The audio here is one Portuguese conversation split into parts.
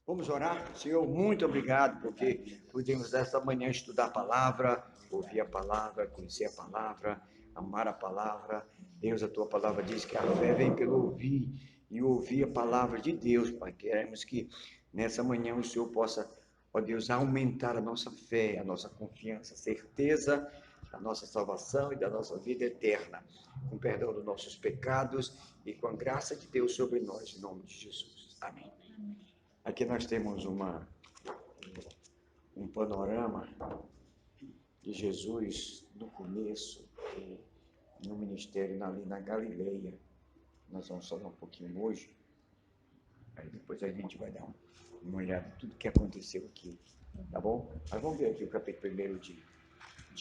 Vamos orar? Senhor, muito obrigado, porque pudemos esta manhã estudar a palavra, ouvir a palavra, conhecer a palavra, amar a palavra. Deus, a tua palavra diz que a fé vem pelo ouvir e ouvir a palavra de Deus, Pai. Queremos que nessa manhã o Senhor possa, ó Deus, aumentar a nossa fé, a nossa confiança, a certeza da nossa salvação e da nossa vida eterna, com perdão dos nossos pecados e com a graça de Deus sobre nós, em nome de Jesus. Amém. Aqui nós temos um panorama de Jesus no começo, no ministério ali na Galileia. Nós vamos falar um pouquinho hoje, aí depois a gente vai dar uma olhada em tudo que aconteceu aqui, tá bom? Mas vamos ver aqui o capítulo 1 de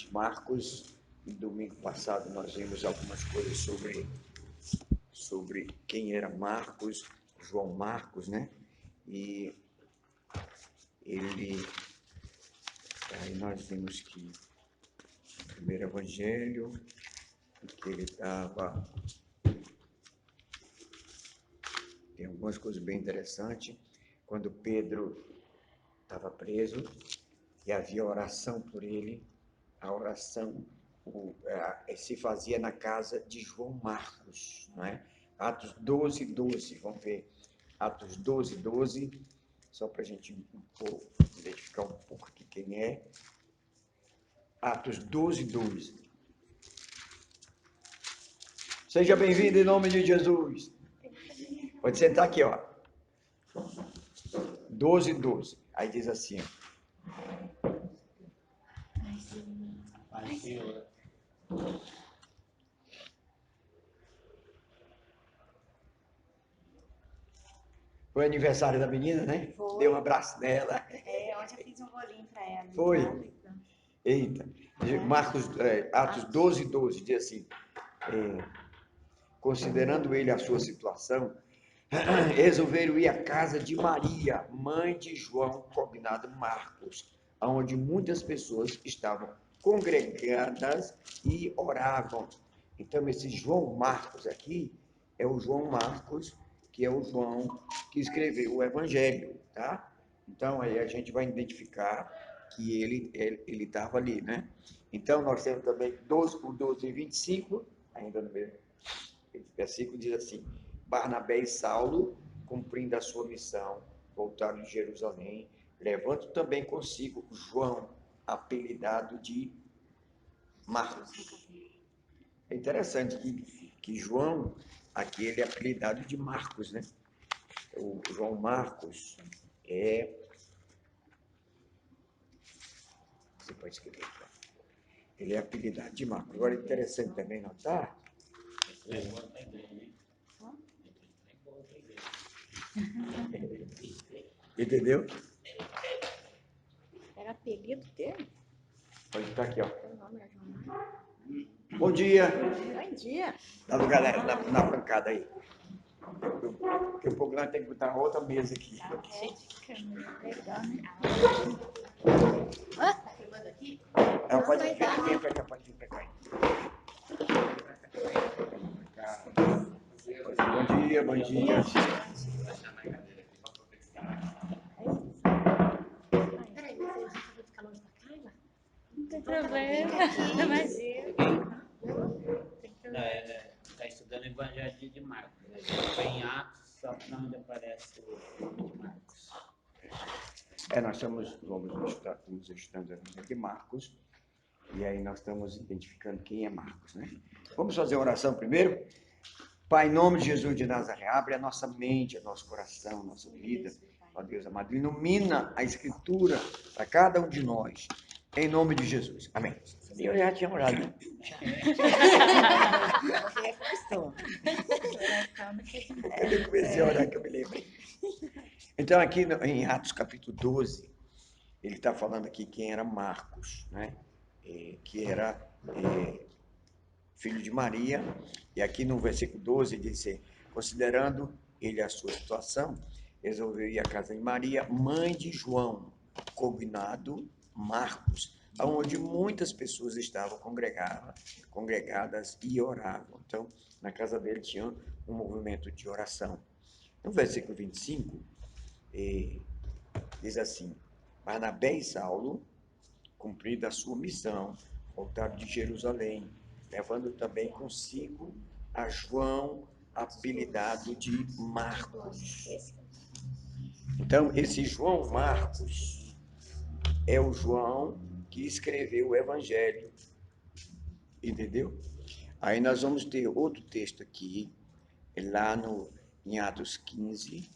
Marcos. No domingo passado nós vimos algumas coisas sobre quem era Marcos, João Marcos, né? E aí nós vimos que o primeiro evangelho, que ele estava... Tem algumas coisas bem interessantes. Quando Pedro estava preso e havia oração por ele, a oração se fazia na casa de João Marcos, não é? Atos 12, 12, vamos ver. Atos 12, 12, só para a gente identificar um pouco aqui quem é. Atos 12, 12. Seja bem-vindo em nome de Jesus. Pode sentar aqui, ó. 12, 12. Aí diz assim, ó. Foi aniversário da menina, né? Foi. Deu um abraço nela. Ontem eu fiz um bolinho para ela. Foi. Eita. Marcos, Atos 12, 12, diz assim, considerando ele a sua situação, resolveram ir à casa de Maria, mãe de João, cognado Marcos, onde muitas pessoas estavam congregadas e oravam. Então, esse João Marcos aqui é o João Marcos, que é o João que escreveu o Evangelho, tá? Então, aí a gente vai identificar que ele estava ali, né? Então, nós temos também 12 por 12 e 25, ainda no mesmo versículo, diz assim: Barnabé e Saulo, cumprindo a sua missão, voltaram de Jerusalém, levando também consigo João, apelidado de Marcos. É interessante que João, aqui ele é apelidado de Marcos, né? O João Marcos você pode escrever, ele é apelidado de Marcos. Agora é interessante também notar. Entendeu? Era apelido dele? Pode estar aqui, ó. O nome é João. Bom dia. Bom dia. Dá uma galera na bancada aí. Daqui a pouco nós temos que botar outra mesa aqui. Legal, né? Tá filmando aqui? Ela pode vir pra cá, pode vir pra cá. Bom dia, bom dia. Peraí, mas a gente vai ficar longe da Carla? Não tem problema. Imagina. Está estudando o Evangelho de Marcos. A gente foi em Atos, só que não onde aparece o nome de Marcos. Nós vamos estudando o Evangelho de Marcos, e aí nós estamos identificando quem é Marcos, né? Vamos fazer a oração primeiro? Pai, em nome de Jesus de Nazaré, abre a nossa mente, o nosso coração, a nossa vida, ó Deus amado, ilumina a Escritura para cada um de nós, em nome de Jesus. Amém. Eu já tinha orado, né? Você reforçou. Eu comecei a orar que eu me lembrei. Então, aqui em Atos capítulo 12, ele está falando aqui quem era Marcos, né? Que era filho de Maria. E aqui no versículo 12 diz assim: considerando ele a sua situação, resolveu ir à casa de Maria, mãe de João, cognado Marcos, onde muitas pessoas estavam congregadas e oravam. Então, na casa dele tinha um movimento de oração. No versículo 25, diz assim: Barnabé e Saulo, cumprida a sua missão, voltaram de Jerusalém, levando também consigo a João, apelidado de Marcos. Então, esse João Marcos é o João que escreveu o Evangelho, entendeu? Aí nós vamos ter outro texto aqui, lá em Atos 15,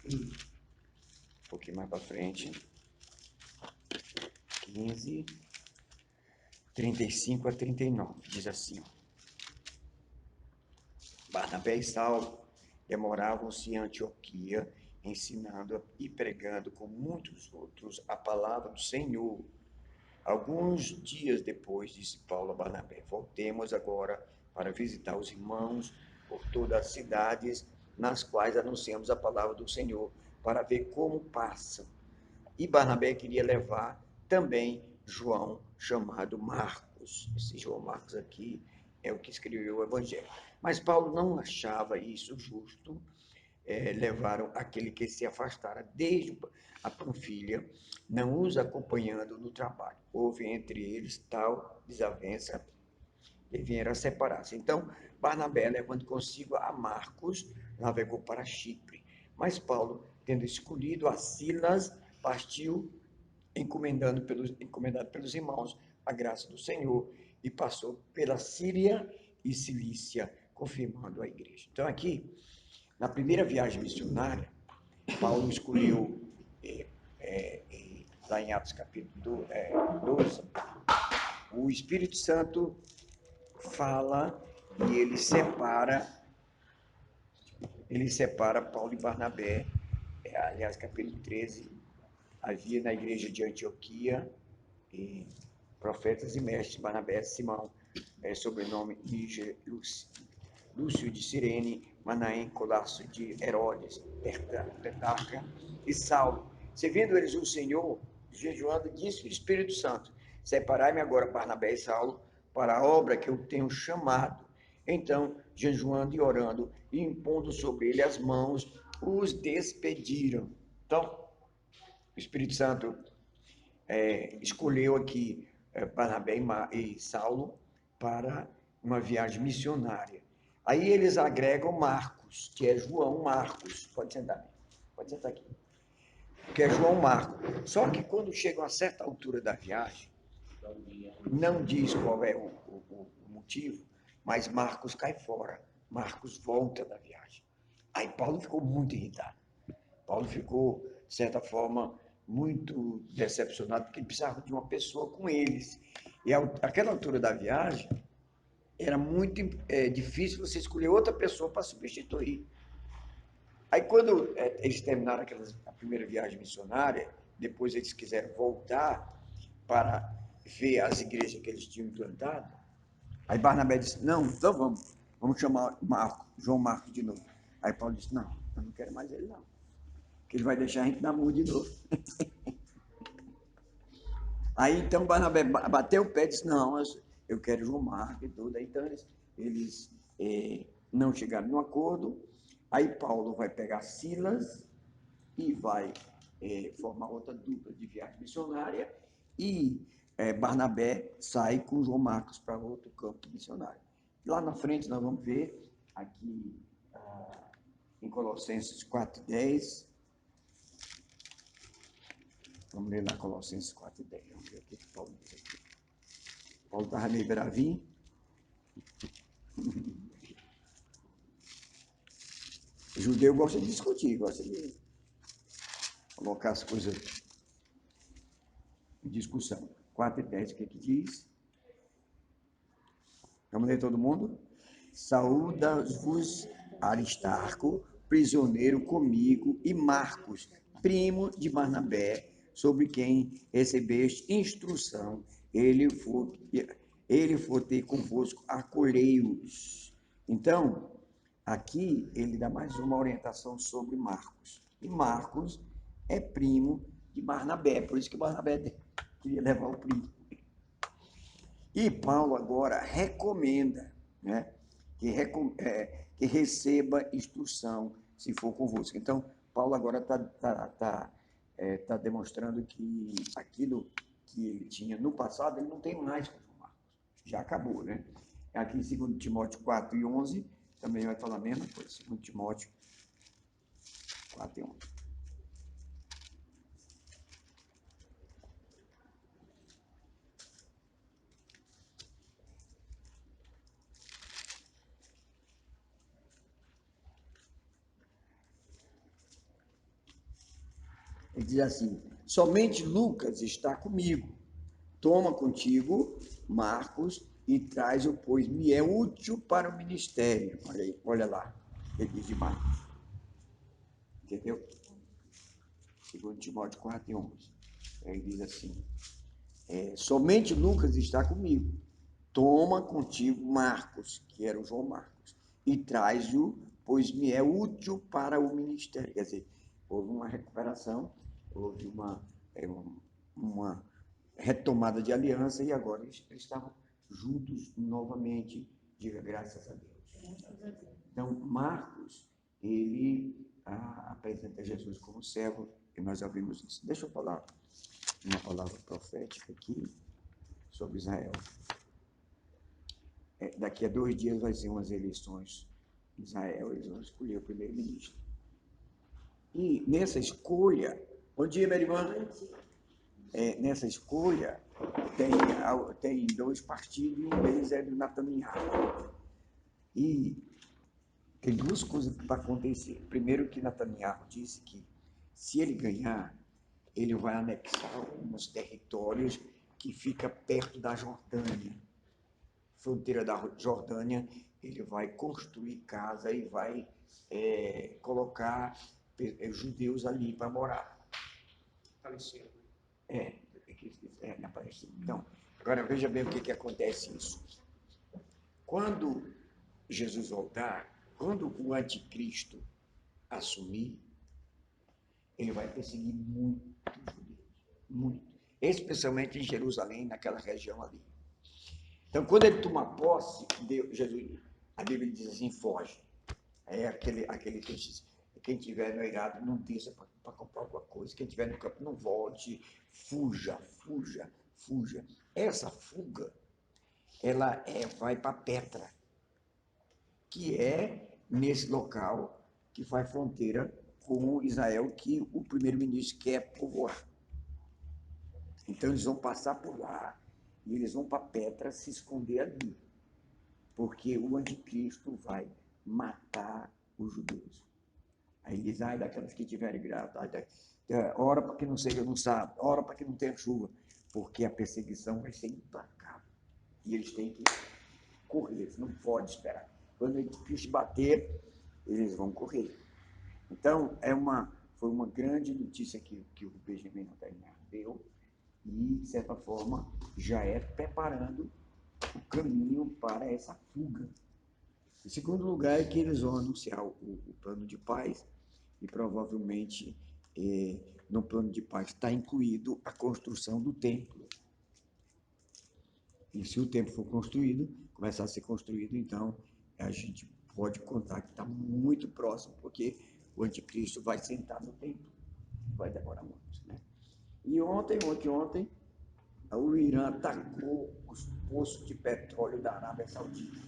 um pouquinho mais para frente, 15, 35 a 39, diz assim: Barnabé e Saulo demoravam-se em Antioquia, ensinando e pregando com muitos outros a palavra do Senhor. Alguns dias depois, disse Paulo a Barnabé: voltemos agora para visitar os irmãos por todas as cidades nas quais anunciamos a palavra do Senhor, para ver como passam. E Barnabé queria levar também João, chamado Marcos. Esse João Marcos aqui é o que escreveu o Evangelho. Mas Paulo não achava isso justo. Levaram aquele que se afastara desde a Panfilha, não os acompanhando no trabalho. Houve entre eles tal desavença que vieram a separar-se. Então, Barnabé, levando consigo a Marcos, navegou para Chipre. Mas Paulo, tendo escolhido a Silas, partiu encomendado pelos irmãos a graça do Senhor, e passou pela Síria e Cilícia, confirmando a igreja. Então, aqui, na primeira viagem missionária, Paulo escolheu, lá em Atos capítulo 12, o Espírito Santo fala e ele separa Paulo e Barnabé. Aliás, capítulo 13, havia na igreja de Antioquia profetas e mestres: Barnabé, Simão, sobrenome Níger, Lúcio de Cirene, Manaém, Colasso de Herodes, Petarca e Saulo. Se vendo eles o Senhor, jejuando, disse o Espírito Santo: separai-me agora Barnabé e Saulo para a obra que eu tenho chamado. Então, jejuando e orando, e impondo sobre ele as mãos, os despediram. Então, o Espírito Santo escolheu aqui Barnabé e Saulo para uma viagem missionária. Aí eles agregam Marcos, que é João Marcos. Pode sentar aqui. Que é João Marcos. Só que quando chegam a certa altura da viagem, não diz qual é o motivo, mas Marcos cai fora. Marcos volta da viagem. Aí Paulo ficou muito irritado. Paulo ficou, de certa forma, muito decepcionado, porque ele precisava de uma pessoa com eles. E àquela altura da viagem, era muito difícil você escolher outra pessoa para substituir. Aí, quando eles terminaram a primeira viagem missionária, depois eles quiseram voltar para ver as igrejas que eles tinham implantado, aí Barnabé disse: não, então vamos chamar João Marcos de novo. Aí Paulo disse: não, eu não quero mais ele, não, que ele vai deixar a gente na mão de novo. Aí então Barnabé bateu o pé e disse: não, eu quero João Marcos e tudo. Aí, então eles não chegaram num acordo. Aí Paulo vai pegar Silas e vai formar outra dupla de viagem missionária, e Barnabé sai com João Marcos para outro campo missionário. Lá na frente nós vamos ver aqui em Colossenses 4:10. Vamos ler lá Colossenses 4:10. Vamos ver o que Paulo diz aqui. Paulo estava meio bravinho. O judeu gosta de discutir, gosta de colocar as coisas em discussão. 4:10, o que diz? Vamos ler todo mundo? Saúda-vos Aristarco, prisioneiro comigo, e Marcos, primo de Barnabé, sobre quem recebeste instrução. Ele for ter convosco, acolhei-os. Então, aqui ele dá mais uma orientação sobre Marcos. E Marcos é primo de Barnabé, por isso que Barnabé queria levar o primo. E Paulo agora recomenda, né, que receba instrução se for convosco. Então, Paulo agora está está demonstrando que aquilo que ele tinha no passado, ele não tem mais com João Marcos. Já acabou, né? Aqui em 2 Timóteo 4 e 11, também vai falar a mesma coisa. 2 Timóteo 4 e 11. Ele diz assim: somente Lucas está comigo. Toma contigo Marcos e traz-o, pois me é útil para o ministério. Olha aí, olha lá. Ele diz de Marcos. Entendeu? 2 Timóteo 4 e 11. Ele diz assim: somente Lucas está comigo. Toma contigo Marcos, que era o João Marcos, e traz-o, pois me é útil para o ministério. Quer dizer, houve uma recuperação, houve uma retomada de aliança e agora eles estavam juntos novamente. Diga graças a Deus. Então, Marcos, ele apresenta Jesus como servo, e nós já vimos isso. Deixa eu falar uma palavra profética aqui sobre Israel. Daqui a 2 dias vai ser umas eleições em Israel, eles vão escolher o primeiro-ministro. E nessa escolha, bom dia, minha irmã. Nessa escolha, tem 2 partidos, e um deles é do Netanyahu. E tem 2 coisas para acontecer. Primeiro, que Netanyahu disse que, se ele ganhar, ele vai anexar alguns territórios que ficam perto da Jordânia. Fronteira da Jordânia, ele vai construir casa e vai colocar judeus ali para morar. Palestina. Na Palestina. Então, agora veja bem o que acontece isso. Quando Jesus voltar, quando o anticristo assumir, ele vai perseguir muito judeus, muito, especialmente em Jerusalém, naquela região ali. Então, quando ele toma posse, Jesus, a Bíblia diz assim: foge. É aquele texto: quem tiver no eirado, não desça para comprar alguma coisa. Quem tiver no campo, não volte. Fuja, fuja, fuja. Essa fuga, ela vai para Petra, que é nesse local que faz fronteira com Israel, que o primeiro-ministro quer povoar. Então, eles vão passar por lá e eles vão para Petra se esconder ali, porque o anticristo vai matar os judeus. Aí diz: ai, daquelas que tiverem graça, ora para que não seja no sábado, ora para que não tenha chuva, porque a perseguição vai ser implacável. E eles têm que correr, eles não podem esperar. Quando o anticristo bater, eles vão correr. Então, foi uma grande notícia que o Benjamin Netanyahu deu, e, de certa forma, já preparando o caminho para essa fuga. Em segundo lugar, é que eles vão anunciar o plano de paz, e provavelmente no plano de paz está incluído a construção do templo. E se o templo for construído, começar a ser construído, então a gente pode contar que está muito próximo, porque o anticristo vai sentar no templo. Vai demorar muito, né? E ontem, o Irã atacou os poços de petróleo da Arábia Saudita.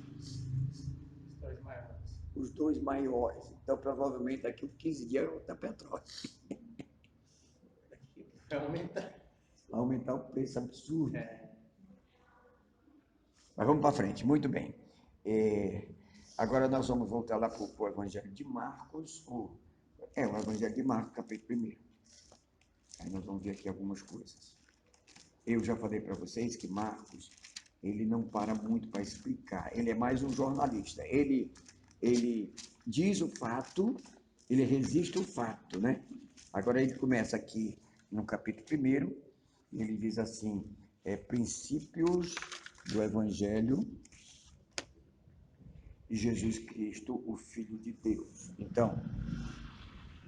Os 2 maiores. Então, provavelmente, daqui a 15 dias vai estar petróleo. Vai aumentar o preço absurdo. Mas vamos para frente, muito bem. Agora nós vamos voltar lá para o Evangelho de Marcos, o Evangelho de Marcos, capítulo 1. Aí nós vamos ver aqui algumas coisas. Eu já falei para vocês que Marcos, ele não para muito para explicar, ele é mais um jornalista. Ele diz o fato, ele resiste o fato, né? Agora ele começa aqui no capítulo 1, ele diz assim: princípios do Evangelho de Jesus Cristo, o Filho de Deus. Então,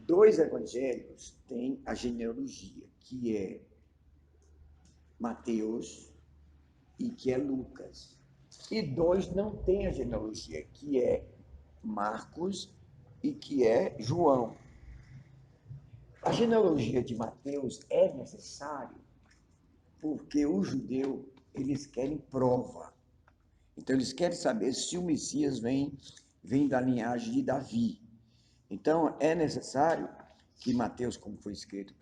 2 evangelhos têm a genealogia, que é Mateus e que é Lucas. E 2 não têm a genealogia, que é Marcos e que é João. A genealogia de Mateus é necessária porque o judeu, eles querem prova. Então, eles querem saber se o Messias vem da linhagem de Davi. Então, é necessário que Mateus, como foi escrito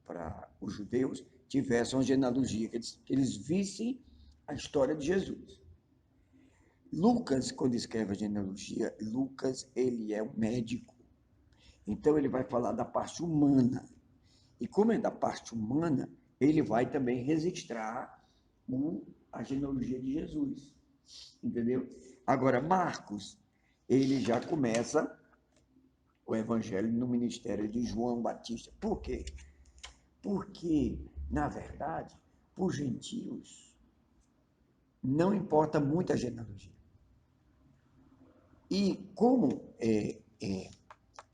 para os judeus, tivesse uma genealogia, que eles vissem a história de Jesus. Lucas, quando escreve a genealogia, Lucas, ele é um médico. Então, ele vai falar da parte humana. E como é da parte humana, ele vai também registrar a genealogia de Jesus. Entendeu? Agora, Marcos, ele já começa o evangelho no ministério de João Batista. Por quê? Porque, na verdade, para os gentios, não importa muito a genealogia. E como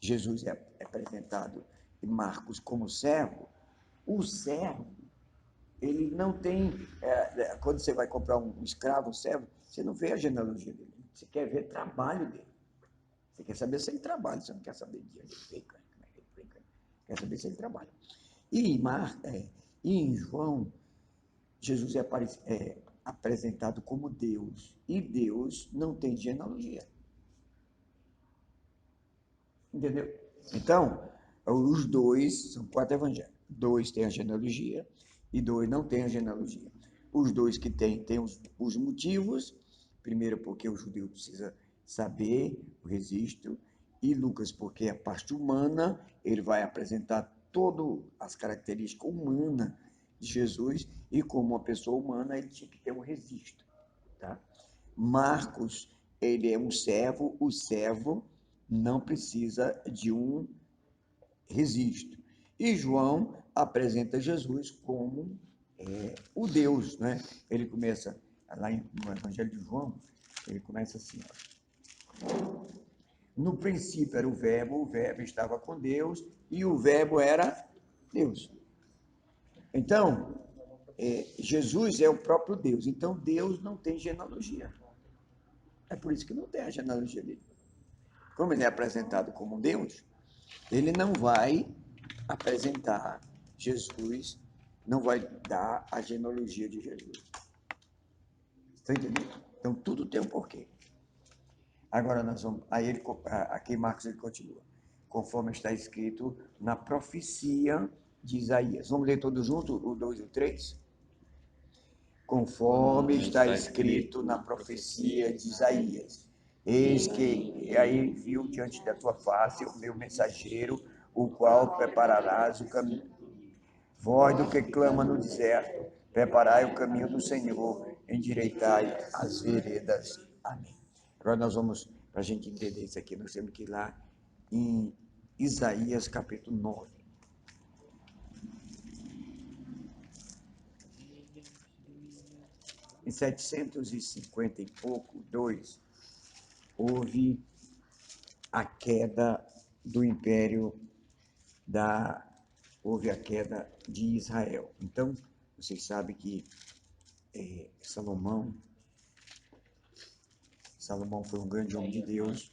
Jesus é apresentado em Marcos como servo, o servo, ele não tem... quando você vai comprar um escravo, um servo, você não vê a genealogia dele. Você quer ver o trabalho dele. Você quer saber se ele trabalha, você não quer saber de onde ele veio, como é que ele veio, quer saber se ele trabalha. E em João, Jesus é apresentado como Deus, e Deus não tem genealogia. Entendeu? Então, os dois, são 4 evangelhos, 2 têm a genealogia e 2 não têm a genealogia. Os 2 que têm os motivos, primeiro porque o judeu precisa saber o registro, e Lucas porque a parte humana, ele vai apresentar todas as características humanas de Jesus, e como uma pessoa humana, ele tinha que ter um registro. Tá? Marcos, ele é um servo, o servo não precisa de um registro. E João apresenta Jesus como o Deus, né? Ele começa, lá no Evangelho de João, ele começa assim, ó. No princípio era o verbo estava com Deus, e o verbo era Deus. Então, Jesus é o próprio Deus, então Deus não tem genealogia. É por isso que não tem a genealogia dele. Como ele é apresentado como Deus, ele não vai apresentar Jesus, não vai dar a genealogia de Jesus. Está entendendo? Então, tudo tem um porquê. Agora, nós vamos... aqui Marcos ele continua. Conforme está escrito na profecia de Isaías. Vamos ler todos juntos, o 2 e o 3? Conforme está escrito na profecia de Isaías. Eis que aí viu diante da tua face o meu mensageiro, o qual prepararás o caminho. Voz do que clama no deserto, preparai o caminho do Senhor, endireitai as veredas. Amém. Agora nós vamos, para a gente entender isso aqui, nós temos que ir lá em Isaías capítulo 9. Em 750 e pouco, 2, houve a queda do império houve a queda de Israel. Então, vocês sabem que Salomão foi um grande homem de Deus.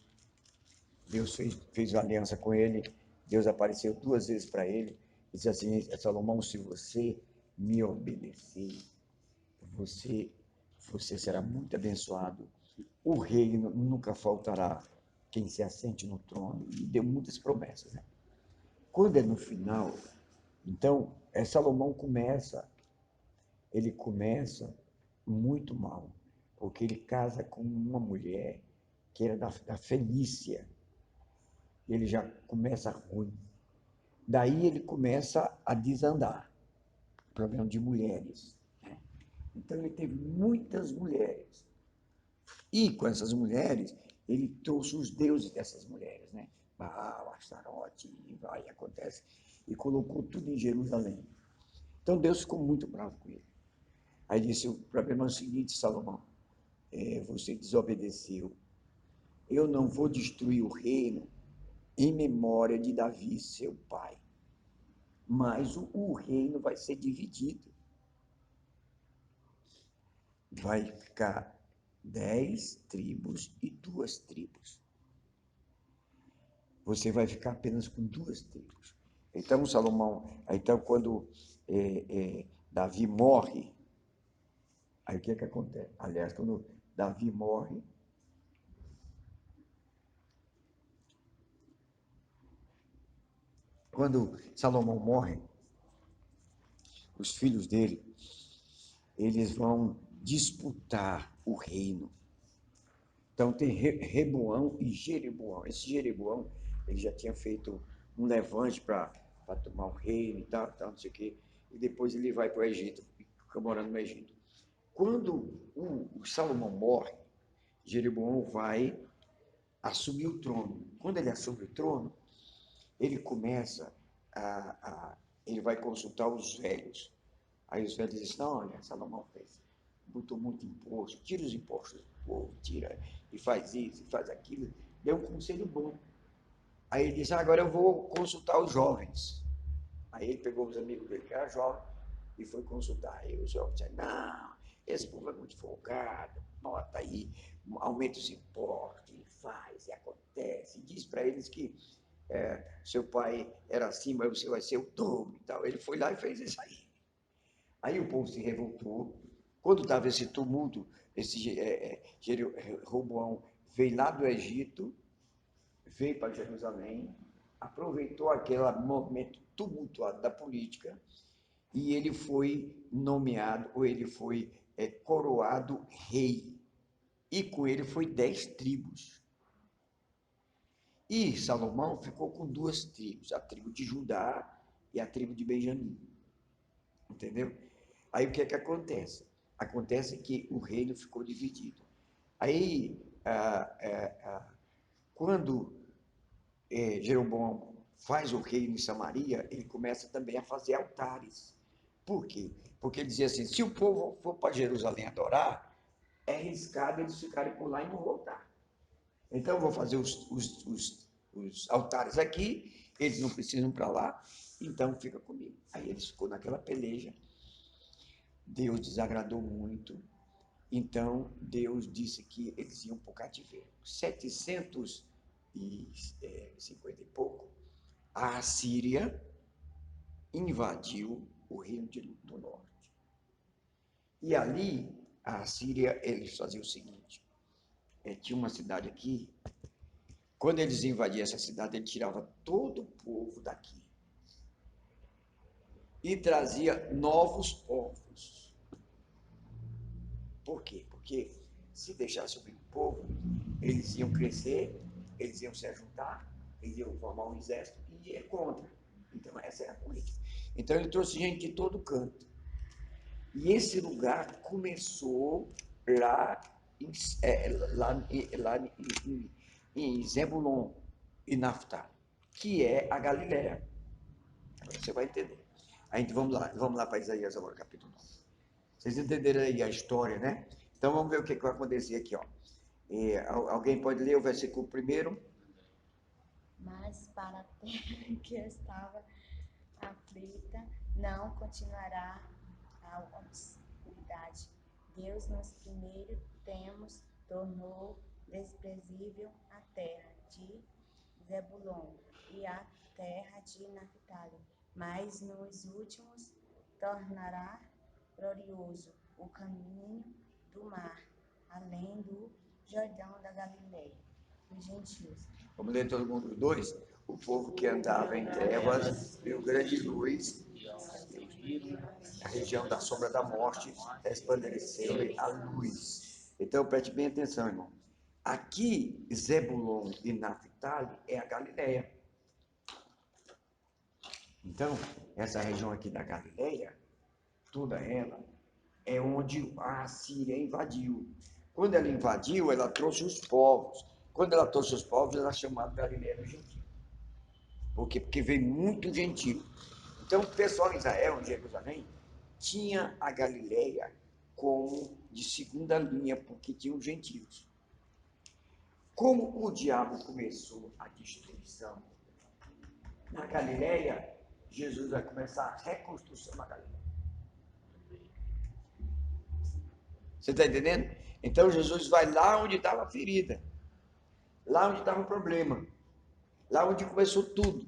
Deus fez uma aliança com ele. Deus apareceu 2 vezes para ele e disse assim: Salomão, se você me obedecer, você será muito abençoado. O reino nunca faltará quem se assente no trono. E deu muitas promessas, né? Quando é no final, então, Salomão ele começa muito mal, porque ele casa com uma mulher que era da Fenícia. Ele já começa ruim. Daí ele começa a desandar. Problema de mulheres. Né? Então ele teve muitas mulheres. E com essas mulheres, ele trouxe os deuses dessas mulheres, né? Baal, Astarote, e vai, acontece. E colocou tudo em Jerusalém. Então Deus ficou muito bravo com ele. Aí disse: o problema é o seguinte, Salomão, você desobedeceu. Eu não vou destruir o reino em memória de Davi, seu pai. Mas o reino vai ser dividido. Vai ficar 10 tribos e 2 tribos. Você vai ficar apenas com 2 tribos. Então, então quando Davi morre, aí o que acontece? Aliás, quando Davi morre, quando Salomão morre, os filhos dele, eles vão disputar o reino. Então tem Reboão e Jeroboão. Esse Jeroboão, ele já tinha feito um levante para tomar o reino e tal, não sei o quê. E depois ele vai para o Egito, fica morando no Egito. Quando o Salomão morre, Jeroboão vai assumir o trono. Quando ele assume o trono, ele começa ele vai consultar os velhos. Aí os velhos dizem, não, olha, Salomão botou muito imposto, tira os impostos do povo, tira, e faz isso, e faz aquilo, deu um conselho bom. Aí ele diz, agora eu vou consultar os jovens. Aí ele pegou os amigos dele, que era jovem, e foi consultar. Aí os jovens disseram, não, esse povo é muito folgado, bota aí, aumenta os impostos, e faz, e acontece, e diz para eles que seu pai era assim, mas você vai ser o dobro e tal. Ele foi lá e fez isso aí. Aí o povo se revoltou. Quando estava esse tumulto, Roboão veio lá do Egito, veio para Jerusalém, aproveitou aquele momento tumultuado da política e ele foi nomeado, ou ele foi coroado rei. E com ele foi 10 tribos. E Salomão ficou com 2 tribos, a tribo de Judá e a tribo de Benjamim. Entendeu? Aí o que acontece? Acontece que o reino ficou dividido. Aí, quando Jeroboão faz o reino em Samaria, ele começa também a fazer altares. Por quê? Porque ele dizia assim, se o povo for para Jerusalém adorar, é arriscado eles ficarem por lá e não voltar. Então, eu vou fazer os altares aqui, eles não precisam para lá, então fica comigo. Aí eles ficou naquela peleja, Deus desagradou muito, então Deus disse que eles iam para o cativeiro. 750 e pouco, a Assíria invadiu o reino do norte. E ali, a Assíria, eles faziam o seguinte, tinha uma cidade aqui, quando eles invadiam essa cidade, ele tirava todo o povo daqui e trazia novos povos. Por quê? Porque se deixasse o povo, eles iam crescer, eles iam se ajuntar, eles iam formar um exército e ia contra. Então, essa é a política. Então, ele trouxe gente de todo canto. E esse lugar começou lá em Zebulon e Naftali, que é a Galileia. Agora você vai entender. Vamos lá para Isaías agora, capítulo 9. Vocês entenderam aí a história, né? Então vamos ver o que vai acontecer aqui, ó. Alguém pode ler o versículo 1? Mas para a terra que estava aflita, não continuará a obscuridade. Deus nos primeiros tempos tornou desprezível a terra de Zebulon e a terra de Naftali, mas nos últimos tornará glorioso o caminho do mar, além do Jordão da Galileia, dos gentios. Vamos ler todo mundo os 2? O povo que andava em trevas viu grande luz, a região da sombra da morte resplandeceu a luz. Então preste bem atenção, irmão. Aqui, Zebulon e Naftali é a Galileia. Então, essa região aqui da Galileia, toda ela, é onde a Assíria invadiu. Quando ela invadiu, ela trouxe os povos. Quando ela trouxe os povos, ela chamava Galileia do Gentil. Por quê? Porque veio muito gentil. Então, o pessoal de Israel, em Jerusalém, tinha a Galileia como de segunda linha, porque tinha os gentios. Como o diabo começou a destruição na Galileia, Jesus vai começar a reconstrução na Galileia. Você está entendendo? Então Jesus vai lá onde estava a ferida, lá onde estava o problema, lá onde começou tudo.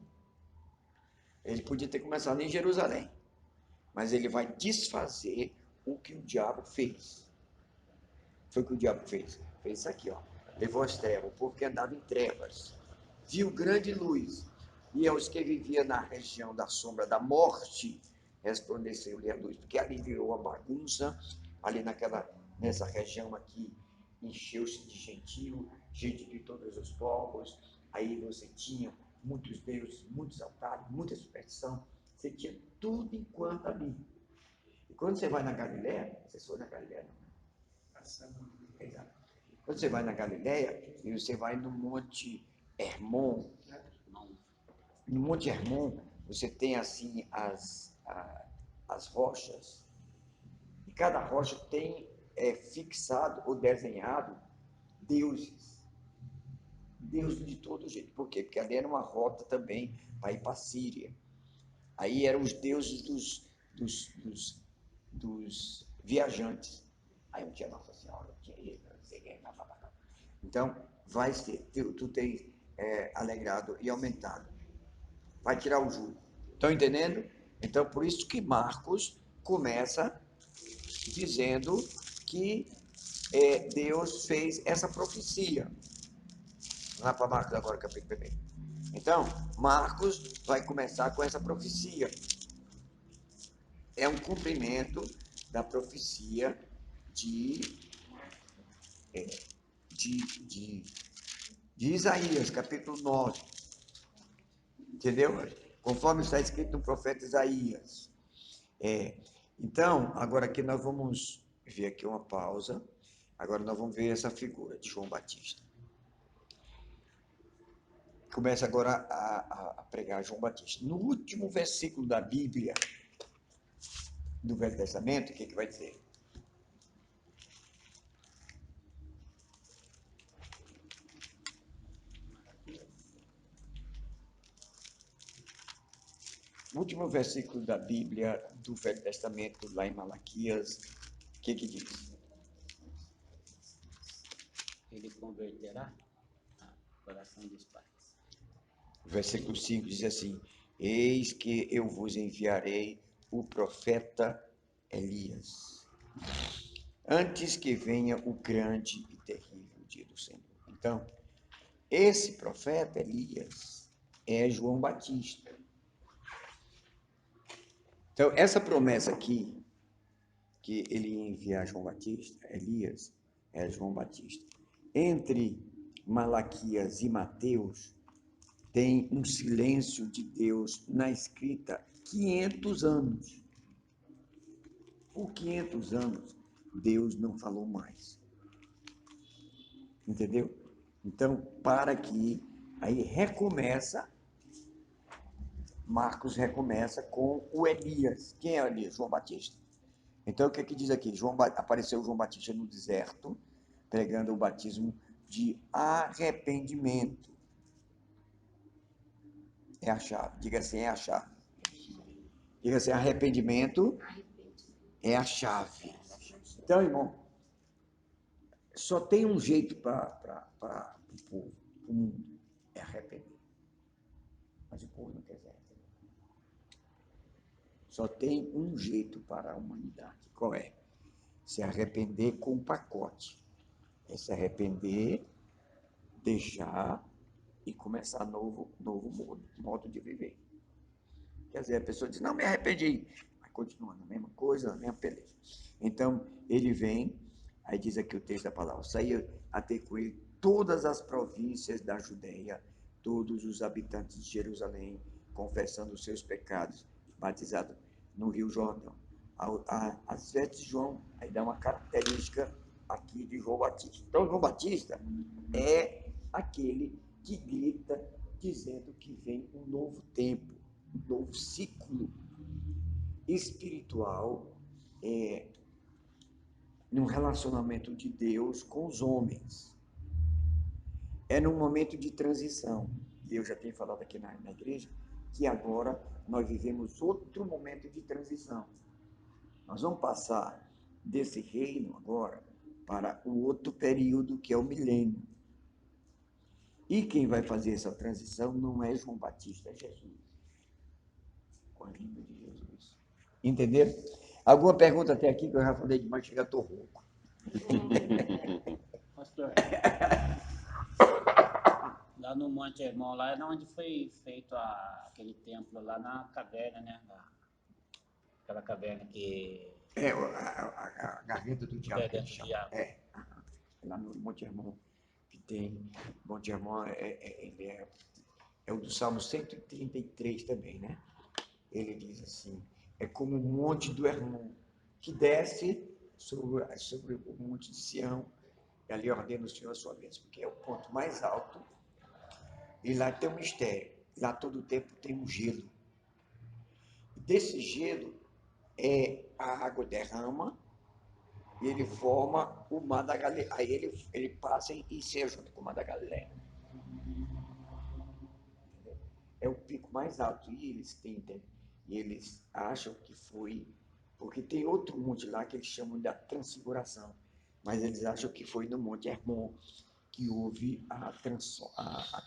Ele podia ter começado em Jerusalém, mas ele vai desfazer o que o diabo fez. Foi o que o diabo fez. Fez isso aqui, ó. Levou as trevas, o povo que andava em trevas. Viu grande luz. E aos que viviam na região da sombra da morte, resplandeceu-lhe a luz. Porque ali virou uma bagunça, ali nessa região aqui, encheu-se de gentio, gente de todos os povos. Aí você tinha muitos deuses, muitos altares, muita superstição. Você tinha tudo enquanto ali. E quando você vai na Galileia, você foi na Galileia, não? Exato. Quando você vai na Galileia, e você vai no Monte Hermon, no Monte Hermon, você tem assim as rochas, e cada rocha tem fixado ou desenhado deuses. Deuses de todo jeito. Por quê? Porque ali era uma rota também para ir para a Síria. Aí eram os deuses dos viajantes. Aí um tinha Nossa Senhora, tinha ele, não sei quem, então, vai ser, tu tens alegrado e aumentado. Vai tirar o jugo. Estão entendendo? Então, por isso que Marcos começa dizendo que Deus fez essa profecia. Lá para Marcos agora, capítulo 1. Então, Marcos vai começar com essa profecia. É um cumprimento da profecia de Isaías, capítulo 9. Entendeu? Conforme está escrito no profeta Isaías. Então, agora aqui nós vamos ver aqui uma pausa. Agora nós vamos ver essa figura de João Batista. Começa agora a pregar João Batista. No último versículo da Bíblia, do Velho Testamento, o que vai dizer? No último versículo da Bíblia, do Velho Testamento, lá em Malaquias, o que diz? Ele converterá o coração dos pais. O versículo 5 diz assim: Eis que eu vos enviarei o profeta Elias, antes que venha o grande e terrível dia do Senhor. Então, esse profeta Elias é João Batista. Então, essa promessa aqui, que ele ia enviar João Batista, Elias, é João Batista. Entre Malaquias e Mateus, tem um silêncio de Deus na escrita 500 anos. Por 500 anos, Deus não falou mais. Entendeu? Então, para que aí recomeça, Marcos recomeça com o Elias. Quem é Elias? João Batista. Então, o que diz aqui? Apareceu João Batista no deserto, pregando o batismo de arrependimento. É a chave. Diga assim, é a chave. Diga assim, arrependimento é a chave. Então, irmão, só tem um jeito para o povo, o mundo, é arrepender. Mas o povo não quer se arrepender. Só tem um jeito para a humanidade. Qual é? Se arrepender com um pacote. É se arrepender, deixar e começar novo modo de viver. Quer dizer, a pessoa diz, não, me arrependi. Mas continua na mesma coisa, na mesma peleja. Então, ele vem, aí diz aqui o texto da palavra, saía a ter com ele todas as províncias da Judeia, todos os habitantes de Jerusalém, confessando os seus pecados, batizado no Rio Jordão. As vestes de João, aí dá uma característica aqui de João Batista. Então, João Batista é aquele que grita dizendo que vem um novo tempo, um novo ciclo espiritual num relacionamento de Deus com os homens. É num momento de transição. E eu já tenho falado aqui na igreja que agora nós vivemos outro momento de transição. Nós vamos passar desse reino agora para o outro período que é o milênio. E quem vai fazer essa transição não é João Batista, é Jesus. lindo de Jesus. Entenderam? Alguma pergunta até aqui, que eu já falei demais, chega, estou rouco. Pastor, lá no Monte Hermon, lá é onde foi feito aquele templo, lá na caverna, né? Aquela caverna que... É, a garganta do diabo, que Garganta eles do chamam. diabo. Lá no Monte Hermon, que tem... Monte Hermon ele é o do Salmo 133 também, né? Ele diz assim, é como o monte do Hermon, que desce sobre o monte de Sião, e ali ordena o Senhor a sua bênção, porque é o ponto mais alto, e lá tem um mistério. Lá todo o tempo tem um gelo. Desse gelo, a água derrama, e ele forma o Mar da Galileia. Aí ele passa e se junta com o Mar da Galileia. É o pico mais alto, e eles acham que foi, porque tem outro monte lá que eles chamam da Transfiguração, mas eles acham que foi no Monte Hermon que houve a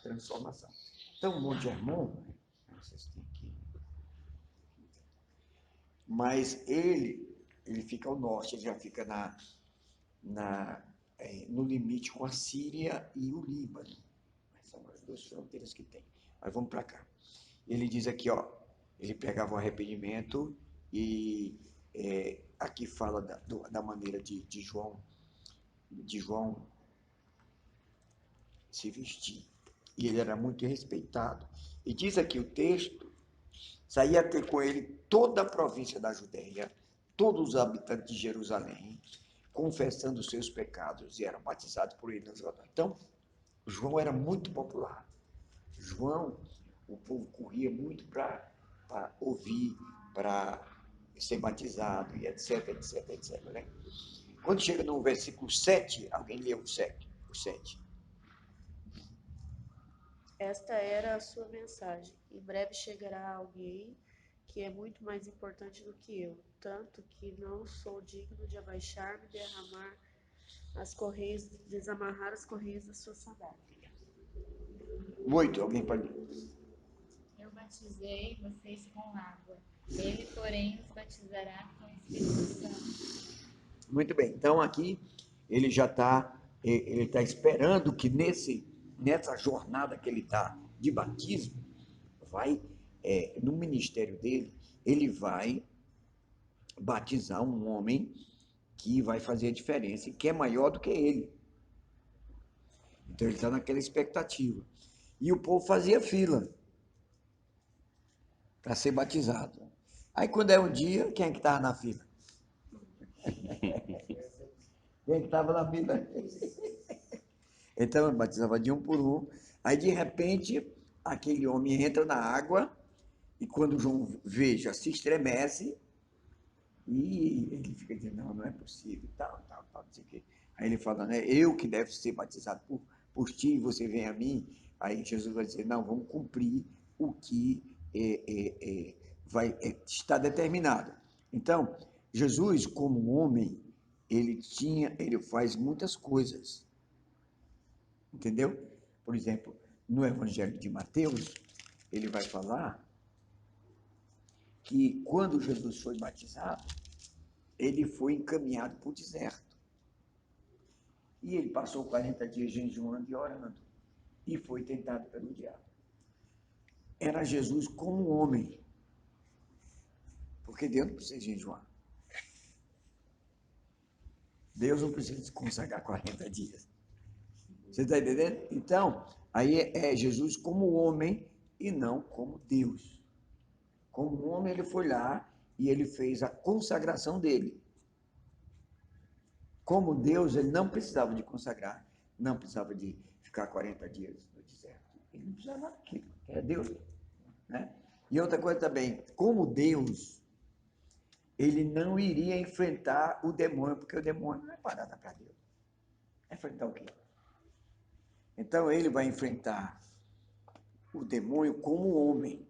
transformação. Então, o Monte Hermon, vocês têm que... Mas ele fica ao norte, ele já fica no limite com a Síria e o Líbano. São as duas fronteiras que tem. Mas vamos para cá. Ele diz aqui, ó, ele pregava o arrependimento e aqui fala da maneira de João se vestir. E ele era muito respeitado. E diz aqui o texto, saía a ter com ele toda a província da Judéia, todos os habitantes de Jerusalém, confessando os seus pecados e eram batizados por ele no Jordão. Então, João era muito popular. João, o povo corria muito para ouvir, para ser batizado, e etc, etc, etc. Né? Quando chega no versículo 7, alguém lê o 7. Esta era a sua mensagem. Em breve chegará alguém que é muito mais importante do que eu, tanto que não sou digno de abaixar-me e desamarrar as correias da sua sandália. 8, alguém pode ler. Eu batizei vocês com água. Ele, porém, os batizará com o Espírito Santo. Muito bem. Então, aqui, ele já está esperando que nessa jornada que ele está de batismo, no ministério dele, ele vai batizar um homem que vai fazer a diferença e que é maior do que ele. Então, ele está naquela expectativa. E o povo fazia fila para ser batizado. Aí, quando é um dia, quem é que estava na fila? Quem é que estava na fila? Então, ele batizava de um por um. Aí, de repente, aquele homem entra na água e quando João vê, já se estremece e ele fica dizendo, não é possível, tal, não sei o quê. Aí ele fala, né, eu que devo ser batizado por ti, você vem a mim. Aí Jesus vai dizer, não, vamos cumprir o que está determinado. Então, Jesus, como homem, ele faz muitas coisas, entendeu? Por exemplo, no Evangelho de Mateus, ele vai falar que quando Jesus foi batizado, ele foi encaminhado para o deserto. E ele passou 40 dias jejuando e orando, e foi tentado pelo diabo. Era Jesus como homem, porque Deus não precisa jejuar. Deus não precisa se consagrar 40 dias. Você está entendendo? Então, aí é Jesus como homem e não como Deus. Como homem, ele foi lá e ele fez a consagração dele. Como Deus, ele não precisava de consagrar, não precisava de ficar 40 dias no deserto. Ele não precisava daquilo, era Deus. Né? E outra coisa também, como Deus, ele não iria enfrentar o demônio, porque o demônio não é parada para Deus. É enfrentar o quê? Então, ele vai enfrentar o demônio como homem.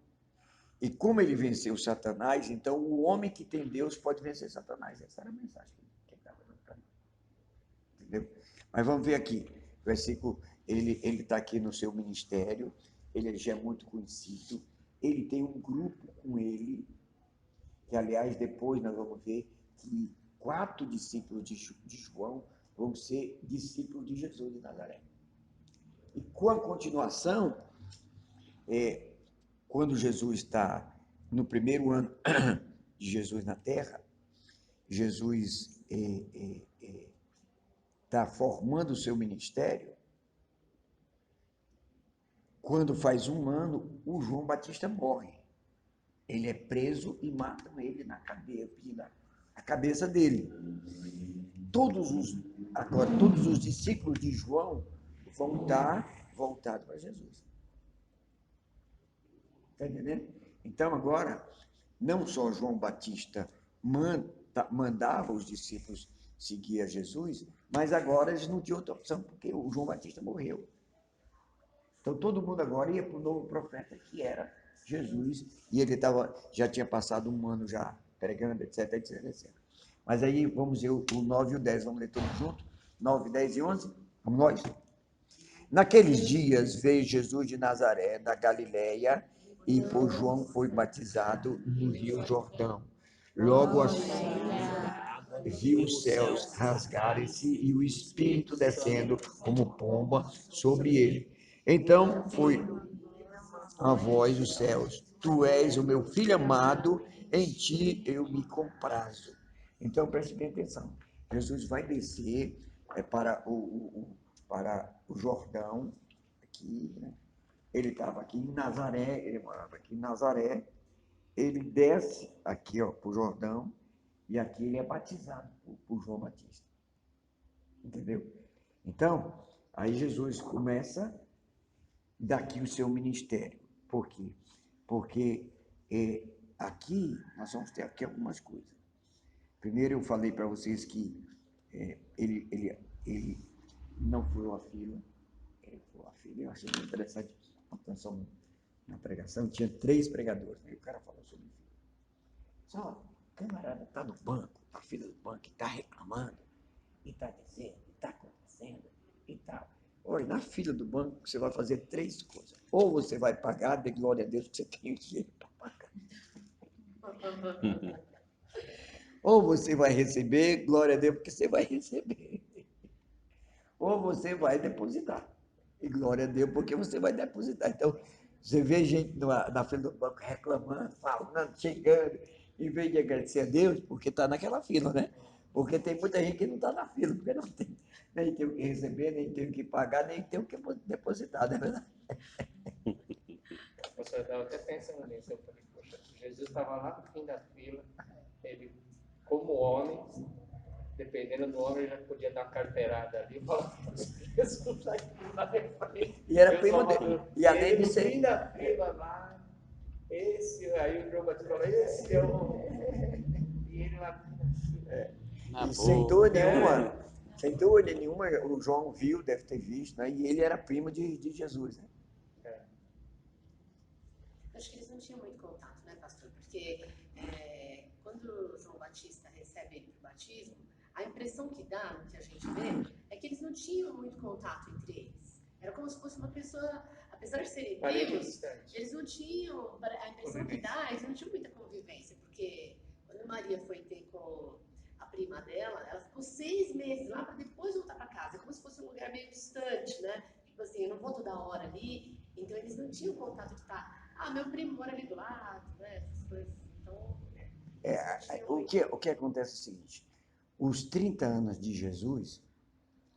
E como ele venceu Satanás, então o homem que tem Deus pode vencer Satanás. Essa era a mensagem que ele estava dando para mim. Entendeu? Mas vamos ver aqui. O versículo, ele está aqui no seu ministério, ele já é muito conhecido, ele tem um grupo com ele, que aliás depois nós vamos ver que 4 discípulos de João vão ser discípulos de Jesus de Nazaré. E com a continuação, quando Jesus está no primeiro ano de Jesus na Terra, Jesus está formando o seu ministério. Quando faz 1 ano, o João Batista morre. Ele é preso e matam ele na cadeia, a cabeça dele. Todos os discípulos de João vão estar voltados para Jesus. Está entendendo? Então, agora, não só João Batista mandava os discípulos seguir a Jesus, mas agora eles não tinham outra opção, porque o João Batista morreu. Então, todo mundo agora ia para o novo profeta, que era Jesus, e ele já tinha passado 1 ano já pregando, etc, etc, etc. Mas aí, vamos ver o 9 e o 10, vamos ler todos juntos? 9, 10 e 11? Vamos nós? Naqueles dias veio Jesus de Nazaré, da Galileia, e por João foi batizado no Rio Jordão. Logo assim, viu os céus rasgarem-se e o Espírito descendo como pomba sobre ele. Então foi a voz dos céus: Tu és o meu filho amado, em ti eu me comprazo. Então preste bem atenção. Jesus vai descer para o Jordão, aqui, né? Ele estava aqui em Nazaré, ele morava aqui em Nazaré, ele desce aqui para o Jordão, e aqui ele é batizado por João Batista. Entendeu? Então, aí Jesus começa daqui o seu ministério. Por quê? Porque aqui nós vamos ter aqui algumas coisas. Primeiro, eu falei para vocês que ele não furou a fila. Ele furou a fila. Eu achei muito interessante a atenção na pregação. Tinha 3 pregadores. Né? E o cara falou sobre fila. Só, o camarada está no banco, na fila do banco, está reclamando, e está dizendo, e está acontecendo, e tal. Olha, na fila do banco, você vai fazer 3 coisas. Ou você vai pagar, dê glória a Deus que você tem dinheiro para pagar. Ou você vai receber, glória a Deus, porque você vai receber. Ou você vai depositar. E glória a Deus, porque você vai depositar. Então, você vê gente na fila do banco reclamando, falando, chegando, em vez de agradecer a Deus, porque está naquela fila, né? Porque tem muita gente que não está na fila, porque não tem, nem tem o que receber, nem tem o que pagar, nem tem o que depositar, não é verdade? Eu estava até pensando nisso. Eu falei, poxa, Jesus estava lá no fim da fila, ele, como homem, dependendo do homem, ele já podia dar uma carteirada ali e falar, Jesus aqui lá de frente. E era primo dele. E além de ser. No fim da fila lá, aí o João Batista falou, esse é o. E ele lá. E sem dúvida nenhuma, o João viu, deve ter visto, né? E ele era primo de Jesus, né? Acho que eles não tinham muito contato, né, pastor? Porque quando João Batista recebe ele para o batismo, a impressão que dá, no que a gente vê, é que eles não tinham muito contato entre eles. Era como se fosse uma pessoa, apesar de serem primos, eles não tinham, a impressão que dá, eles não tinham muita convivência, porque quando Maria foi ter com a prima dela, ela ficou 6 meses lá para depois voltar para casa, como se fosse um lugar meio distante, né? Tipo assim, eu não vou toda hora ali, então eles não tinham contato de estar, meu primo mora ali do lado, né? Essas coisas. Então, o que acontece é o seguinte: os 30 anos de Jesus,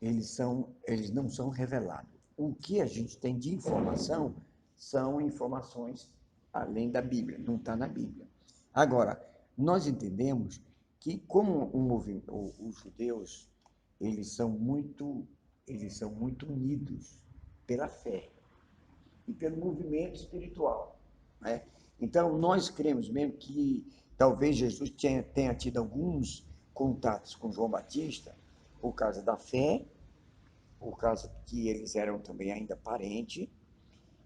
eles não são revelados. O que a gente tem de informação são informações além da Bíblia, não está na Bíblia. Agora, nós entendemos que como os judeus, eles são muito unidos pela fé e pelo movimento espiritual, né? Então, nós cremos mesmo que talvez Jesus tenha tido alguns contatos com João Batista por causa da fé, por causa que eles eram também ainda parentes,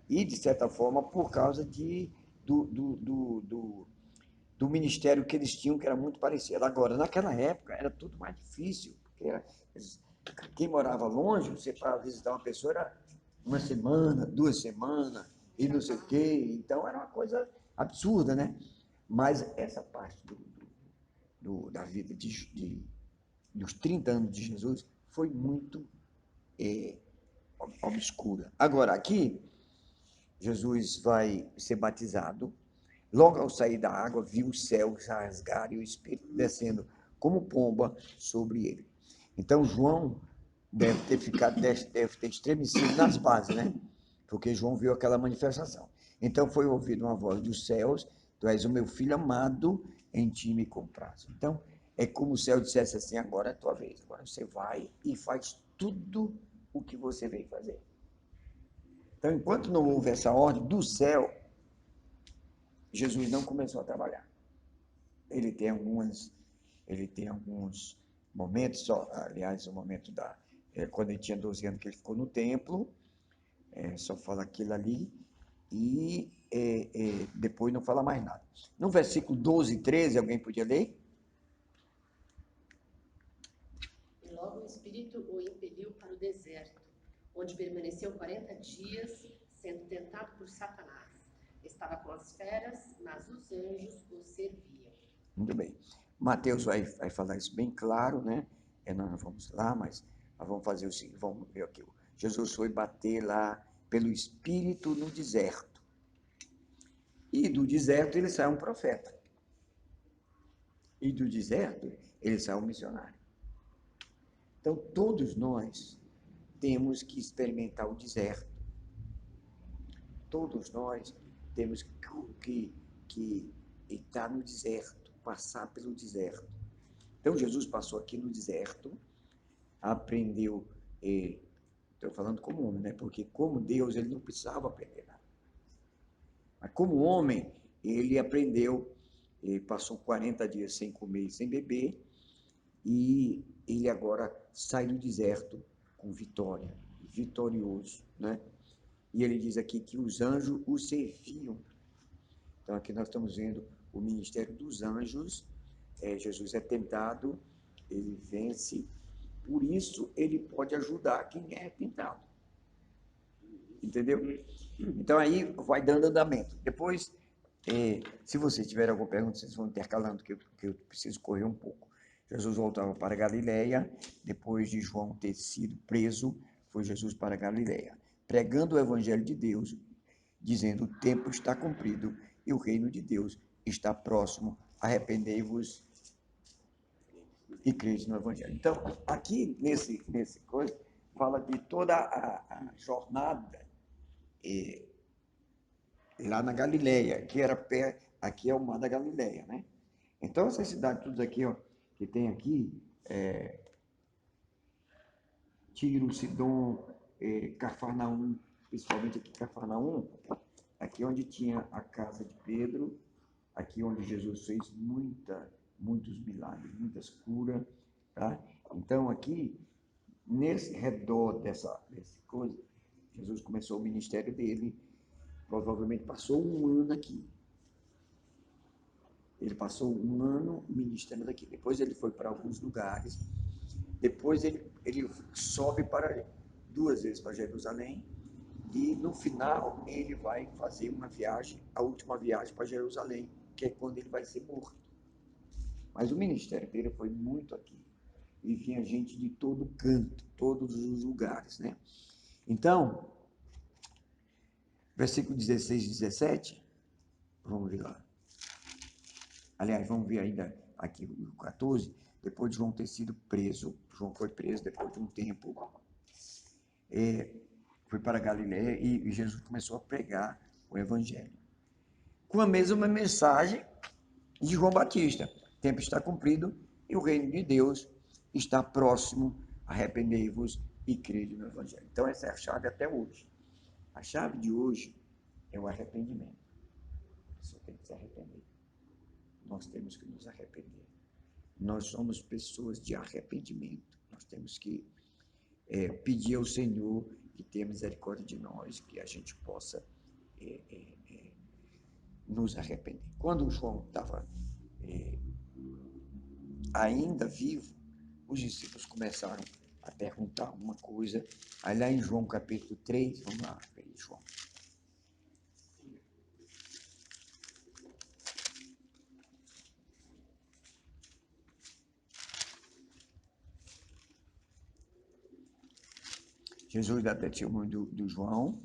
e, de certa forma, por causa do ministério que eles tinham, que era muito parecido. Agora, naquela época, era tudo mais difícil, porque quem morava longe, você para visitar uma pessoa era 1 semana, 2 semanas, e não sei o quê. Então, era uma coisa absurda, né? Mas essa parte da vida dos 30 anos de Jesus foi muito obscura. Agora, aqui, Jesus vai ser batizado. Logo ao sair da água, viu os céus rasgar e o Espírito descendo como pomba sobre ele. Então, João deve ter estremecido nas bases, né? Porque João viu aquela manifestação. Então, foi ouvida uma voz dos céus: Tu és o meu filho amado, em ti me comprazo. Então, é como o céu dissesse assim: agora é a tua vez. Agora você vai e faz tudo o que você veio fazer. Então, enquanto não houve essa ordem do céu, Jesus não começou a trabalhar. Ele tem alguns momentos, só, aliás, o momento quando ele tinha 12 anos, que ele ficou no templo, só fala aquilo ali, e depois não fala mais nada. No versículo 12 e 13, alguém podia ler? E logo o Espírito o impeliu para o deserto, onde permaneceu 40 dias, sendo tentado por Satanás. Estava com as feras, mas os anjos o serviam. Muito bem. Mateus vai falar isso bem claro, né? Nós não vamos lá, mas nós vamos fazer o seguinte, vamos ver aqui. Jesus foi bater lá pelo Espírito no deserto. E do deserto ele sai um profeta. E do deserto ele sai um missionário. Então, todos nós temos que experimentar o deserto. Todos nós temos que estar no deserto, passar pelo deserto. Então, Jesus passou aqui no deserto, aprendeu, estou falando como homem, né? Porque como Deus, ele não precisava aprender nada. Mas como homem, ele aprendeu, passou 40 dias sem comer e sem beber, e ele agora sai do deserto com vitória, vitorioso, né? E ele diz aqui que os anjos o serviam. Então, aqui nós estamos vendo o ministério dos anjos. Jesus é tentado, ele vence, por isso ele pode ajudar quem é tentado. Entendeu? Então, aí vai dando andamento. Depois, se vocês tiverem alguma pergunta, vocês vão intercalando, que eu preciso correr um pouco. Jesus voltava para Galiléia, depois de João ter sido preso, foi Jesus para Galiléia, pregando o evangelho de Deus, dizendo: o tempo está cumprido e o reino de Deus está próximo, arrependei-vos e crede no evangelho. Então, aqui nesse coisa, fala de toda a jornada lá na Galiléia, que era aqui é o mar da Galiléia, né? Então, essas cidades todas aqui, ó, que tem aqui, Tiro, Sidom, Cafarnaum, principalmente aqui Cafarnaum, aqui onde tinha a casa de Pedro, aqui onde Jesus fez muitos milagres, muitas curas, tá? Então, aqui, nesse redor desse coisa, Jesus começou o ministério dele, provavelmente passou um ano aqui. Ele passou um ano ministrando aqui. Depois ele foi para alguns lugares. Depois ele sobe para 2 vezes para Jerusalém. E no final ele vai fazer uma viagem, a última viagem para Jerusalém, que é quando ele vai ser morto. Mas o ministério dele foi muito aqui. E vinha gente de todo canto, todos os lugares, né? Então, versículo 16 e 17, vamos ver lá. Aliás, vamos ver ainda aqui o 14, depois de João ter sido preso. João foi preso depois de um tempo. Foi para Galiléia e Jesus começou a pregar o evangelho. Com a mesma mensagem de João Batista. O tempo está cumprido e o reino de Deus está próximo. Arrependei-vos e crede no evangelho. Então, essa é a chave até hoje. A chave de hoje é o arrependimento. A pessoa tem que se arrepender. Nós temos que nos arrepender. Nós somos pessoas de arrependimento. Nós temos que pedir ao Senhor que tenha misericórdia de nós, que a gente possa nos arrepender. Quando João estava ainda vivo, os discípulos começaram a perguntar uma coisa. Aí lá em João capítulo 3, vamos lá, João. Jesus dá testemunho do João.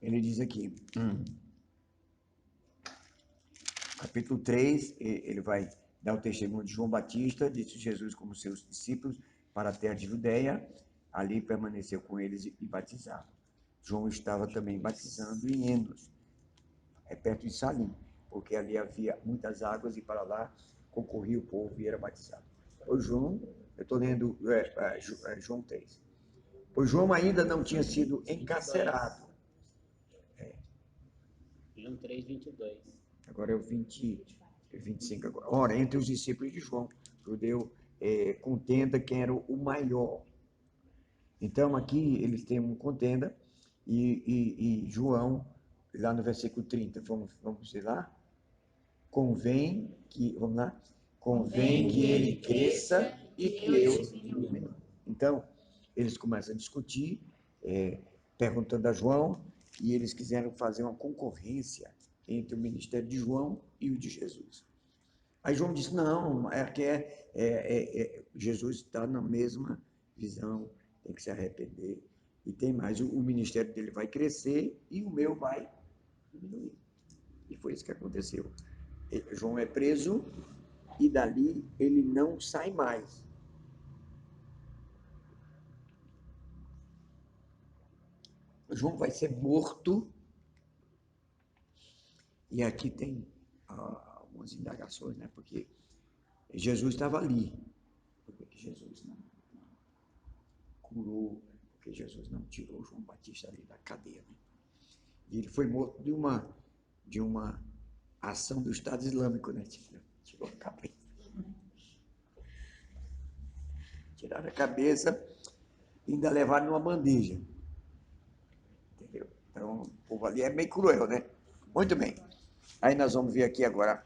Ele diz aqui, capítulo 3, ele vai dar o testemunho de João Batista, disse Jesus como seus discípulos para a terra de Judeia, ali permaneceu com eles e batizava. João estava também batizando em Enos, perto de Salim, porque ali havia muitas águas e para lá concorria o povo e era batizado. Pois João, eu estou lendo João 3. Pois João ainda não tinha sido encarcerado. João 3, 22. Agora é o 25 agora. Ora, entre os discípulos de João, judeu, contenda quem era o maior. Então, aqui eles têm uma contenda e João, lá no versículo 30, vamos ver lá? Vamos lá? Convém que ele cresça e que eu diminua. Então, eles começam a discutir, perguntando a João, e eles quiseram fazer uma concorrência entre o ministério de João e o de Jesus. Aí João disse, não, Jesus está na mesma visão, tem que se arrepender. E tem mais, o ministério dele vai crescer e o meu vai diminuir. E foi isso que aconteceu. João é preso e dali ele não sai mais. João vai ser morto. E aqui tem algumas indagações, né? Porque Jesus estava ali. Por que Jesus não curou? Porque Jesus não tirou João Batista ali da cadeia, né? E ele foi morto de uma ação do Estado Islâmico, né? Tirou a cabeça. Tiraram a cabeça e ainda levaram numa bandeja. Entendeu? Então, o povo ali é meio cruel, né? Muito bem. Aí nós vamos ver aqui agora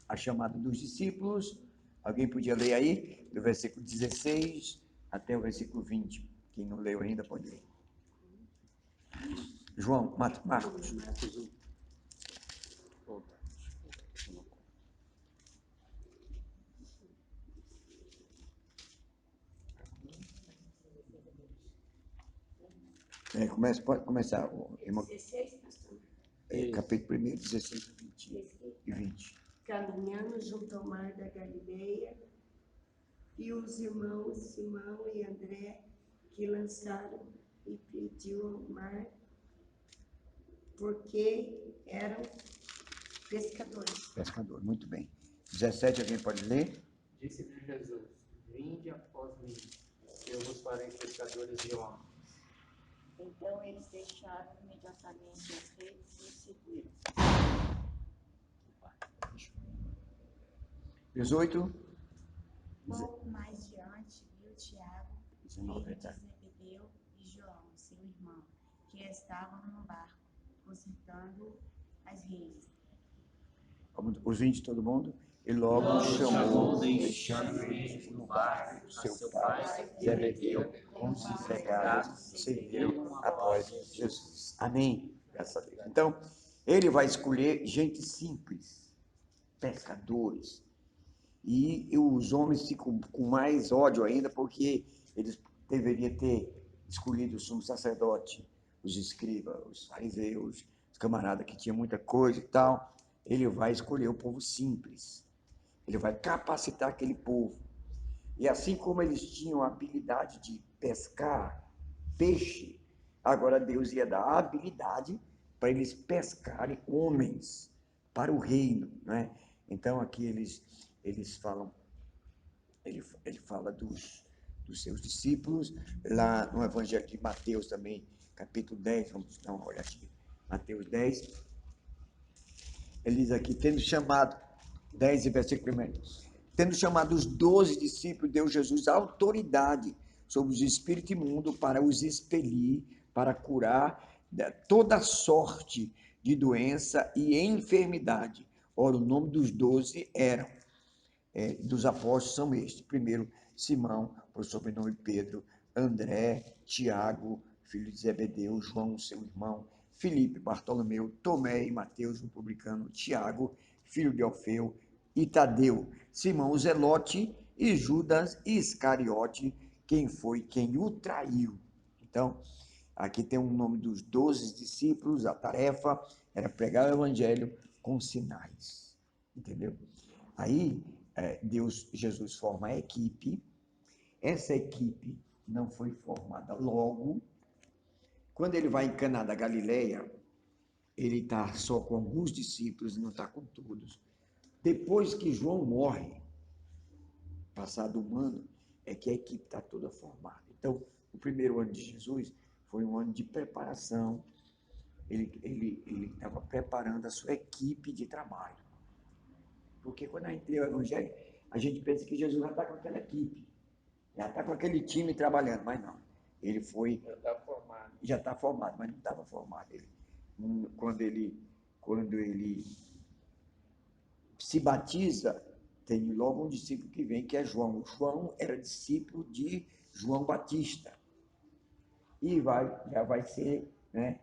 a chamada dos discípulos. Alguém podia ler aí, do versículo 16 até o versículo 20. Quem não leu ainda pode ler. João, Marcos. Pode começar, irmão. 16, pastor. Capítulo 1, 16 e 20. Caminhando junto ao mar da Galileia, e os irmãos Simão e André, que lançaram e pediu ao mar, porque eram pescadores. Pescador, muito bem. 17, alguém pode ler? Disse-lhe Jesus, vinde após mim, eu vos farei pescadores de homens. Então eles deixaram imediatamente as redes e o seguiram. 18. Pouco mais diante, viu Tiago, 19, filho de Zebedeu, e João, seu irmão, que estavam no barco, consertando as redes. Os 20, todo mundo? E logo chamou, deixando eles no barco, seu pai, Zebedeu, com os empregados, seguiram após Jesus. Amém? Graças a Deus. Então, ele vai escolher gente simples, pescadores. E os homens ficam com mais ódio ainda, porque eles deveriam ter escolhido o sumo sacerdote, os escribas, os fariseus, os camaradas que tinham muita coisa e tal. Ele vai escolher o povo simples. Ele vai capacitar aquele povo. E assim como eles tinham a habilidade de pescar peixe, agora Deus ia dar a habilidade para eles pescarem homens para o reino, né? Então aqui eles falam, ele fala dos seus discípulos, lá no Evangelho de Mateus também, capítulo 10, vamos dar uma olhadinha, Mateus 10, ele diz aqui, tendo chamado, 10 versículo 1, tendo chamado os 12 discípulos, deu Jesus autoridade sobre os espíritos imundos para os expelir, para curar toda sorte de doença e enfermidade. Ora, o nome dos 12 dos apóstolos são estes. Primeiro, Simão, por sobrenome Pedro, André, Tiago, filho de Zebedeu, João, seu irmão, Filipe, Bartolomeu, Tomé e Mateus, o publicano, Tiago, filho de Alfeu, e Tadeu, Simão o Zelote e Judas Iscariote, quem o traiu. Então, aqui tem o nome dos 12 discípulos, a tarefa era pregar o evangelho com sinais, entendeu? Aí, Jesus forma a equipe, essa equipe não foi formada logo. Quando ele vai em Caná da Galileia, ele está só com alguns discípulos, não está com todos. Depois que João morre, passado um ano, é que a equipe está toda formada. Então, o primeiro ano de Jesus foi um ano de preparação. Ele estava preparando a sua equipe de trabalho. Porque quando a gente lê o Evangelho, a gente pensa que Jesus já está com aquela equipe, já está com aquele time trabalhando, mas não. Ele foi... Já está formado, mas não estava formado. Quando ele se batiza, tem logo um discípulo que vem, que é João. João era discípulo de João Batista. E já vai ser, né,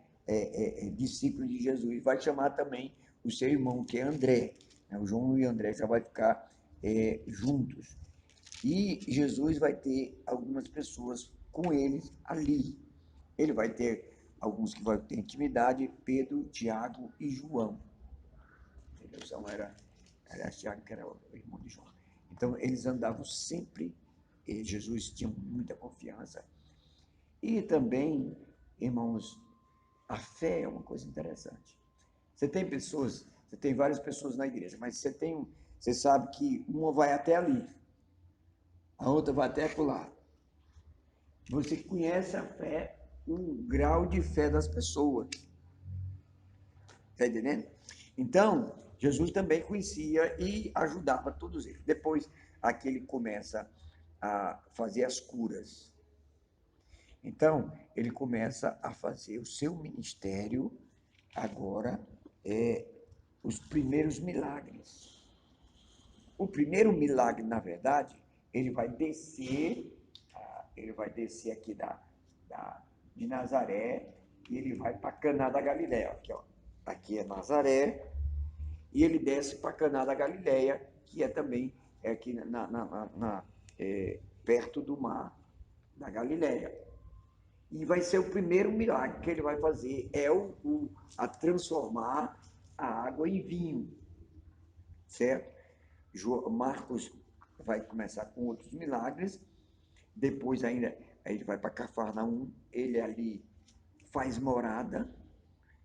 discípulo de Jesus. Vai chamar também o seu irmão, que é André. O João e André já vai ficar juntos. E Jesus vai ter algumas pessoas com eles ali. Ele vai ter alguns que vão ter intimidade, Pedro, Tiago e João. Entendeu? Então, era Tiago, que era o irmão de João. Então, eles andavam sempre, e Jesus tinha muita confiança. E também, irmãos, a fé é uma coisa interessante. Você tem várias pessoas na igreja, mas você sabe que uma vai até ali, a outra vai até acolá. Você conhece a fé, o grau de fé das pessoas. Está entendendo? Então, Jesus também conhecia e ajudava todos eles. Depois, aqui ele começa a fazer as curas. Então, ele começa a fazer o seu ministério, agora, os primeiros milagres. O primeiro milagre, na verdade, ele vai descer aqui de Nazaré, e ele vai para Caná da Galileia. Aqui é Nazaré, e ele desce para Caná da Galileia, que é também aqui perto do mar da Galileia. E vai ser o primeiro milagre que ele vai fazer, a transformar a água em vinho, certo? Marcos vai começar com outros milagres, depois ainda ele vai para Cafarnaum, ele ali faz morada.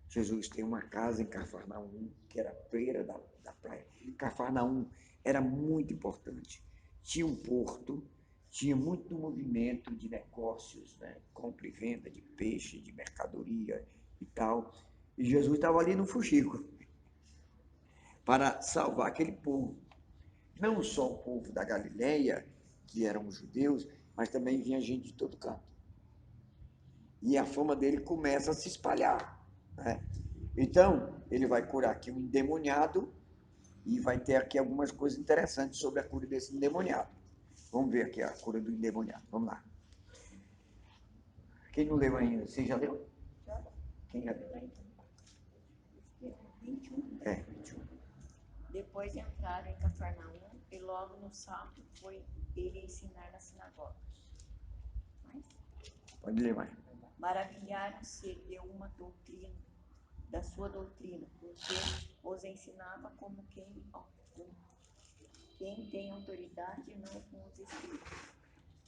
Jesus tem uma casa em Cafarnaum, que era a beira da praia. Cafarnaum era muito importante. Tinha um porto, tinha muito movimento de negócios, né? Compra e venda de peixe, de mercadoria e tal. E Jesus estava ali no fuxico para salvar aquele povo. Não só o povo da Galileia, que eram os judeus, mas também vinha gente de todo canto. E a fama dele começa a se espalhar, né? Então, ele vai curar aqui um endemoniado e vai ter aqui algumas coisas interessantes sobre a cura desse endemoniado. Vamos ver aqui a cura do endemoniado. Vamos lá. Quem não leu ainda? Você já leu? Já. Quem já leu? 21. 21. Depois entraram em Cafarnaum e logo no sábado foi ele ensinar na sinagoga. Pode ler mais. Maravilharam-se da sua doutrina, porque os ensinava como quem tem autoridade e não com os espíritos.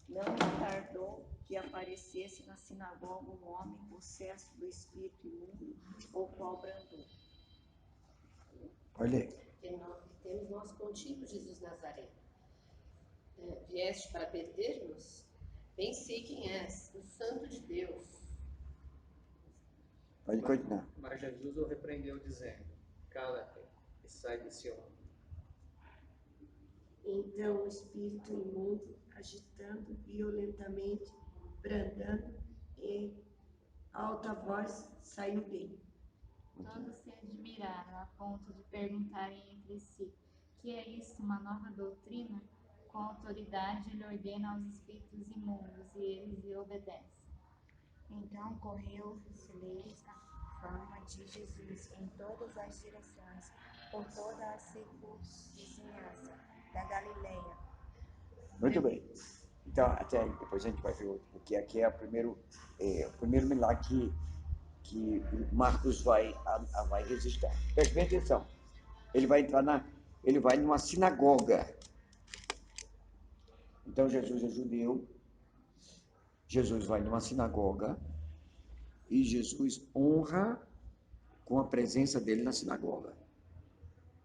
Não tardou que aparecesse na sinagoga um homem possesso do espírito imundo, o qual brandou. Olha aí. Temos nosso contigo, Jesus Nazaré. Vieste para perder-nos? Bem sei quem és, o Santo de Deus. Pode continuar. Mas Jesus o repreendeu, dizendo: cala-te e sai desse homem. Então o espírito imundo, agitando violentamente, bradando em alta voz, saiu dele. Todos se admiraram a ponto de perguntarem entre si: que é isto, uma nova doutrina? Com autoridade ele ordena aos espíritos imundos e eles lhe obedecem. Então correu-se-lhes a fama de Jesus em todas as direções, por toda a circunvizinhança da Galileia. Muito bem. Então, até aí, depois a gente vai ver o que aqui é o primeiro milagre que Marcos vai registrar. Preste bem atenção. Ele vai numa sinagoga. Então, Jesus é judeu. Jesus vai numa sinagoga e Jesus honra com a presença dele na sinagoga.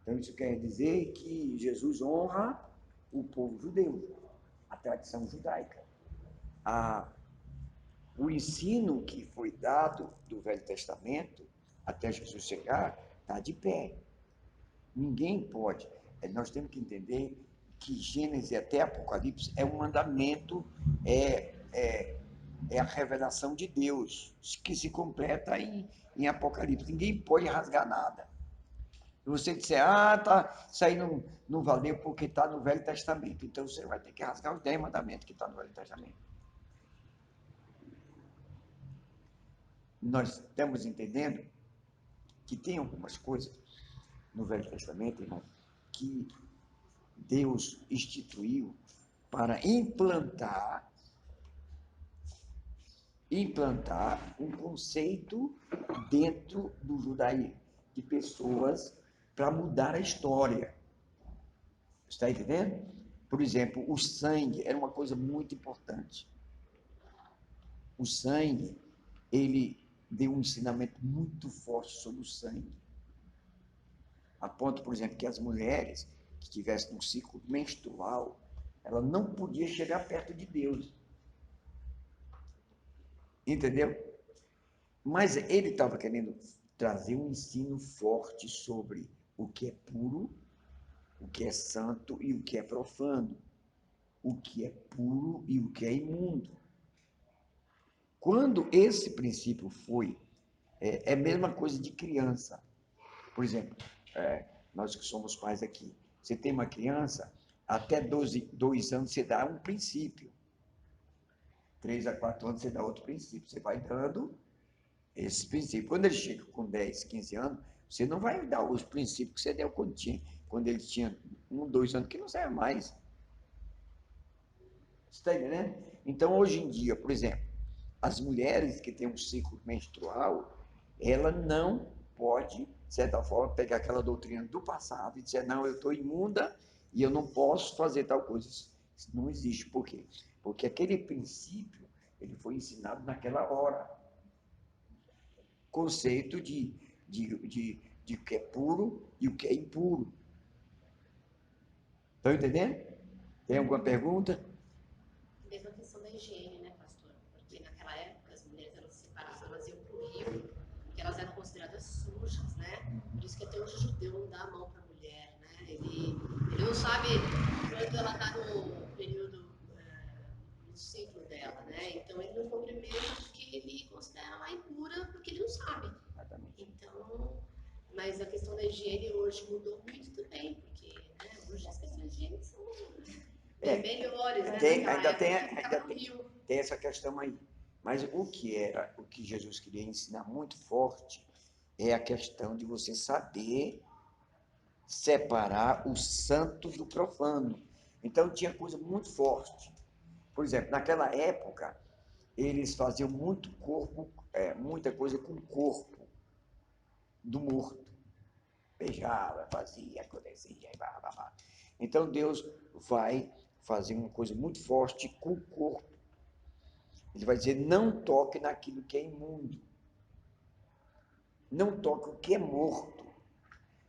Então, isso quer dizer que Jesus honra o povo judeu, a tradição judaica. O ensino que foi dado do Velho Testamento até Jesus chegar está de pé. Ninguém pode. Nós temos que entender que Gênesis até Apocalipse é um mandamento, é a revelação de Deus, que se completa em Apocalipse. Ninguém pode rasgar nada. Se você disser, isso aí não valeu porque está no Velho Testamento, então você vai ter que rasgar os 10 mandamentos que estão no Velho Testamento. Nós estamos entendendo que tem algumas coisas no Velho Testamento, irmão, que Deus instituiu para implantar um conceito dentro do judaísmo, de pessoas para mudar a história. Está entendendo? Por exemplo, o sangue era uma coisa muito importante. O sangue, ele deu um ensinamento muito forte sobre o sangue. A ponto, por exemplo, que as mulheres que tivessem um ciclo menstrual, ela não podia chegar perto de Deus. Entendeu? Mas ele estava querendo trazer um ensino forte sobre o que é puro, o que é santo e o que é profano, o que é puro e o que é imundo. Quando esse princípio foi, é a mesma coisa de criança. Por exemplo, nós que somos pais aqui, você tem uma criança, até 2 anos você dá um princípio. 3 a 4 anos você dá outro princípio. Você vai dando esse princípio. Quando ele chega com 10, 15 anos, você não vai dar os princípios que você deu quando ele tinha 1, 2 anos, que não serve mais. Você está entendendo? Então, hoje em dia, por exemplo, as mulheres que têm um ciclo menstrual, ela não pode, de certa forma, pegar aquela doutrina do passado e dizer, não, eu estou imunda e eu não posso fazer tal coisa. Isso não existe. Por quê? Porque aquele princípio, ele foi ensinado naquela hora. Conceito de o que é puro e o que é impuro. Estão entendendo? Tem alguma pergunta? Mesmo a questão da higiene, né, pastor? Porque naquela época as mulheres elas se separavam, elas iam para o rio, porque elas eram consideradas sujas, né? Por isso que até hoje o judeu não dá a mão para a mulher, né? Ele não sabe quando ela está no período, no ciclo dela, né? Então ele não cumprimenta porque ele considera ela impura, porque ele não sabe. Então, mas a questão da higiene hoje mudou muito também, porque hoje as questões de higiene são melhores, né? Tem essa questão aí. Mas o que Jesus queria ensinar muito forte é a questão de você saber separar o santo do profano. Então tinha coisa muito forte. Por exemplo, naquela época, eles faziam muita coisa com o corpo do morto. Beijava, fazia, acontecia, blá, blá, blá. Então Deus vai fazer uma coisa muito forte com o corpo. Ele vai dizer, não toque naquilo que é imundo. Não toque o que é morto.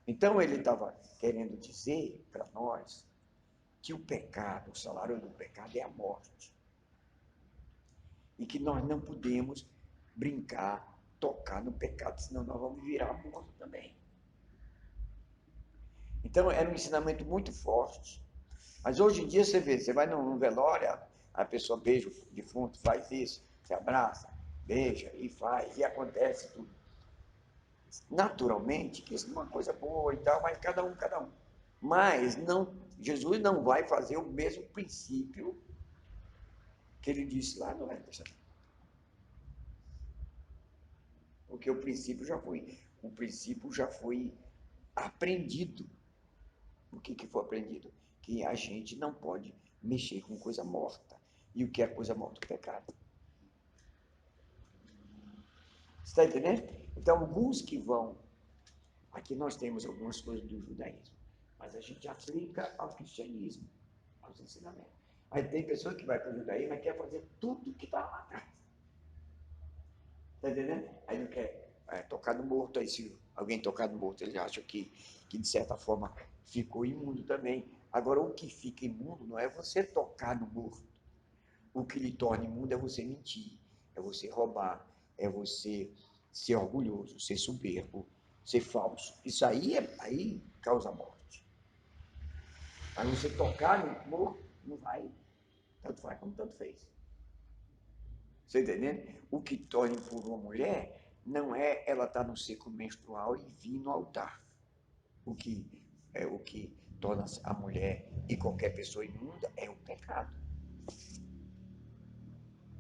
Então ele estava querendo dizer para nós que o pecado, o salário do pecado é a morte. E que nós não podemos brincar, tocar no pecado, senão nós vamos virar morto também. Então era um ensinamento muito forte. Mas hoje em dia você vê, você vai num velório, a pessoa beija o defunto, faz isso, se abraça, beija e faz, e acontece tudo. Naturalmente, que isso é uma coisa boa e tal, mas cada um. Mas Jesus não vai fazer o mesmo princípio que ele disse lá no Velho Testamento. Porque o princípio já foi aprendido. O que foi aprendido? Que a gente não pode mexer com coisa morta. E o que é coisa morta? O pecado. Você está entendendo? Então, alguns que vão... Aqui nós temos algumas coisas do judaísmo, mas a gente aplica ao cristianismo, aos ensinamentos. Aí tem pessoa que vai para o judaísmo e quer fazer tudo que está lá atrás. Está entendendo? Aí não quer tocar no morto. Aí se alguém tocar no morto, ele acha que de certa forma ficou imundo também. Agora, o que fica imundo não é você tocar no morto. O que lhe torna imundo é você mentir, é você roubar, é você ser orgulhoso, ser soberbo, ser falso. Isso aí causa morte. Mas você tocar no morto, não vai. Tanto faz como tanto fez. Você entendendo? O que torna impuro uma mulher não é ela estar no ciclo menstrual e vir no altar. O que torna a mulher e qualquer pessoa imunda é o pecado.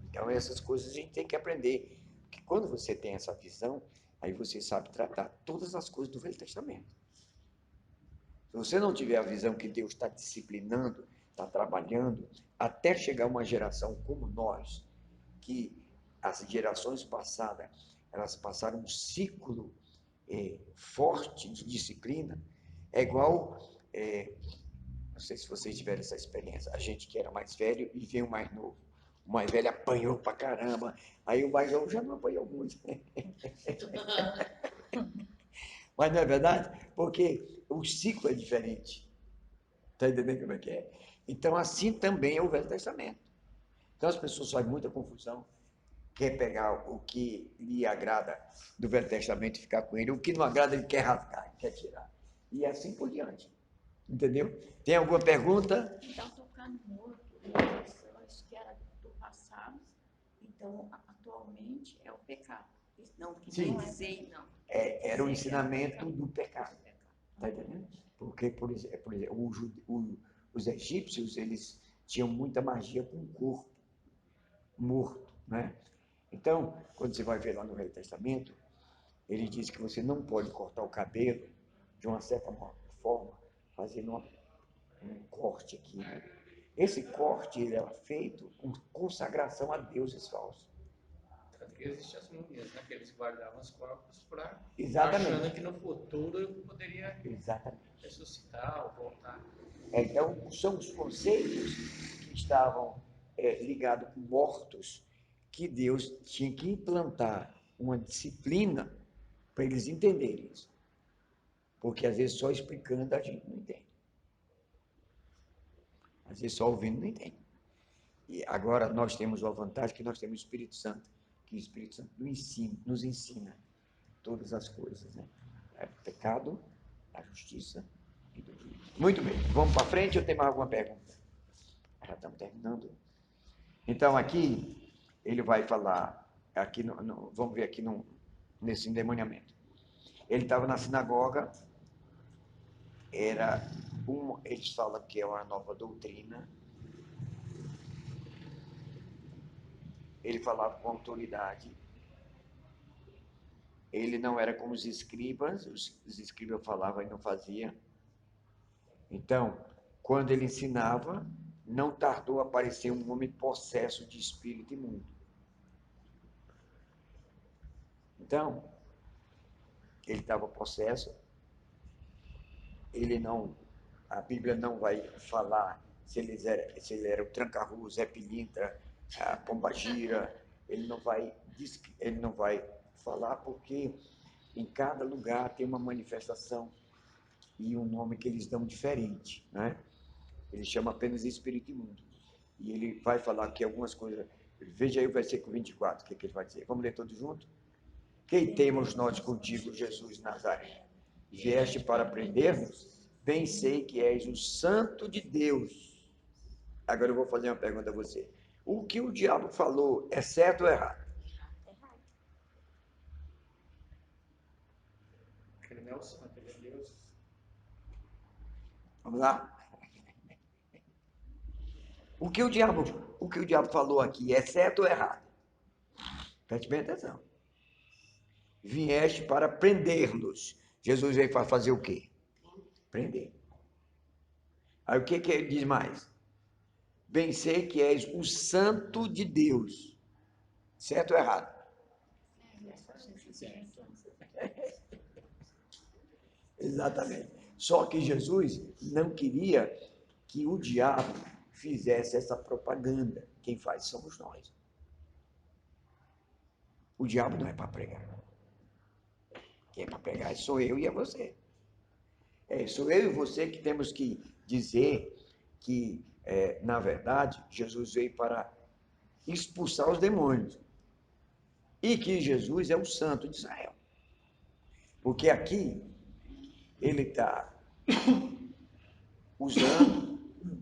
Então, essas coisas a gente tem que aprender. Porque quando você tem essa visão, aí você sabe tratar todas as coisas do Velho Testamento. Se você não tiver a visão que Deus está disciplinando, está trabalhando, até chegar uma geração como nós, que as gerações passadas, elas passaram um ciclo forte de disciplina, é igual, não sei se vocês tiveram essa experiência, a gente que era mais velho e veio o mais novo. O mais velho apanhou pra caramba, aí o mais novo já não apanhou muito. Mas não é verdade? Porque o ciclo é diferente. Está entendendo como é que é? Então, assim também é o Velho Testamento. Então, as pessoas fazem muita confusão, quer pegar o que lhe agrada do Velho Testamento e ficar com ele, o que não agrada ele quer rasgar, quer tirar. E assim por diante. Entendeu? Tem alguma pergunta? Então, tocar no morto, eu acho que era do passado, então, atualmente é o pecado. Não, que Sim. não é lei, não. Era o ensinamento do pecado. Está entendendo? Porque, por exemplo os egípcios, eles tinham muita magia com o corpo morto, né? Então, quando você vai ver lá no Velho Testamento, ele diz que você não pode cortar o cabelo de uma certa forma, fazendo um corte aqui, né? Esse corte ele era feito com consagração a deuses falsos. Tanto que existem as múmias, né? Que eles guardavam os corpos para Exatamente. achando que no futuro poderia Exatamente. ressuscitar ou voltar. Então, são os conceitos que estavam ligados com mortos que Deus tinha que implantar uma disciplina para eles entenderem isso. Porque às vezes só explicando a gente não entende. Às vezes só ouvindo não entende. E agora nós temos uma vantagem que nós temos o Espírito Santo, que o Espírito Santo nos ensina todas as coisas, né? É o pecado, a justiça e do juízo. Muito bem, vamos para frente ou tem mais alguma pergunta? Já estamos terminando. Então aqui ele vai falar, aqui vamos ver aqui nesse endemoniamento. Ele estava na sinagoga, eles falam que é uma nova doutrina. Ele falava com autoridade. Ele não era como os escribas falavam e não faziam. Então, quando ele ensinava, não tardou a aparecer um homem possesso de espírito imundo. Então, ele estava possesso, a Bíblia não vai falar se ele era o tranca-rua, Zé Pilintra, a pombagira, ele não vai falar porque em cada lugar tem uma manifestação e um nome que eles dão diferente, né? Ele chama apenas espírito imundo. E ele vai falar aqui algumas coisas. Veja aí o versículo 24, o que ele vai dizer. Vamos ler todos juntos? Quem temos nós contigo, Jesus Nazaré? Vieste para prender-nos? Bem sei que és o Santo de Deus. Agora eu vou fazer uma pergunta a você. O que o diabo falou é certo ou errado? Ele não é o santo, ele é Deus. Vamos lá? O que o diabo falou aqui é certo ou errado? Preste bem atenção. vieste para prender-los. Jesus veio para fazer o quê? Prender. Aí o que ele diz mais? Bem sei que és o santo de Deus. Certo ou errado? Exatamente. Só que Jesus não queria que o diabo fizesse essa propaganda. Quem faz somos nós. O diabo não é para pregar. Quem é para pregar sou eu e é você. Sou eu e você que temos que dizer que, na verdade, Jesus veio para expulsar os demônios. E que Jesus é o santo de Israel. Porque aqui ele está usando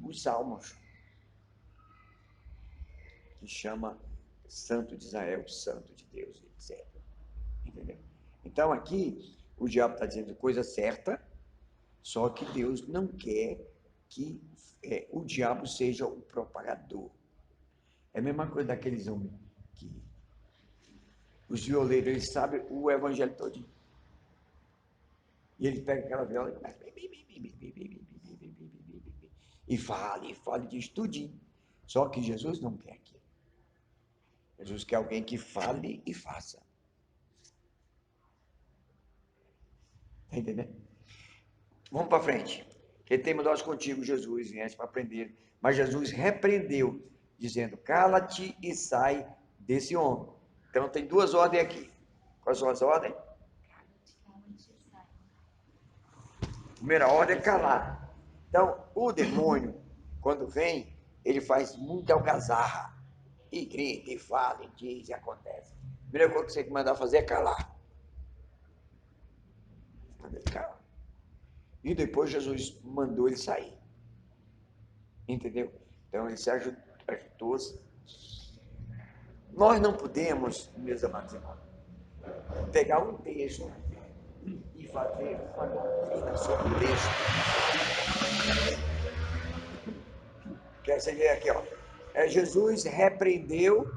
os salmos, que chama Santo de Israel, Santo de Deus, etc. Entendeu? Então aqui o diabo está dizendo coisa certa, só que Deus não quer que o diabo seja o propagador. É a mesma coisa daqueles homens que os violeiros, eles sabem o evangelho todinho. E ele pega aquela viola e começa e fala, diz tudinho. Só que Jesus não quer aquilo. Jesus quer alguém que fale e faça. Está entendendo? Vamos para frente. Que temos nós contigo, Jesus, vieste para aprender. Mas Jesus repreendeu, dizendo, cala-te e sai desse homem. Então tem duas ordens aqui. Quais são as ordens? Primeira ordem é calar. Então, o demônio, quando vem, ele faz muita algazarra. E grita, e fala, e diz, e acontece. A primeira coisa que você tem que mandar fazer é calar. Manda ele calar. E depois Jesus mandou ele sair. Entendeu? Então, ele se ajudou. Nós não podemos, meus amados irmãos, pegar um texto e fazer uma doutrina sobre o texto. Quer dizer, aqui, ó. Jesus repreendeu,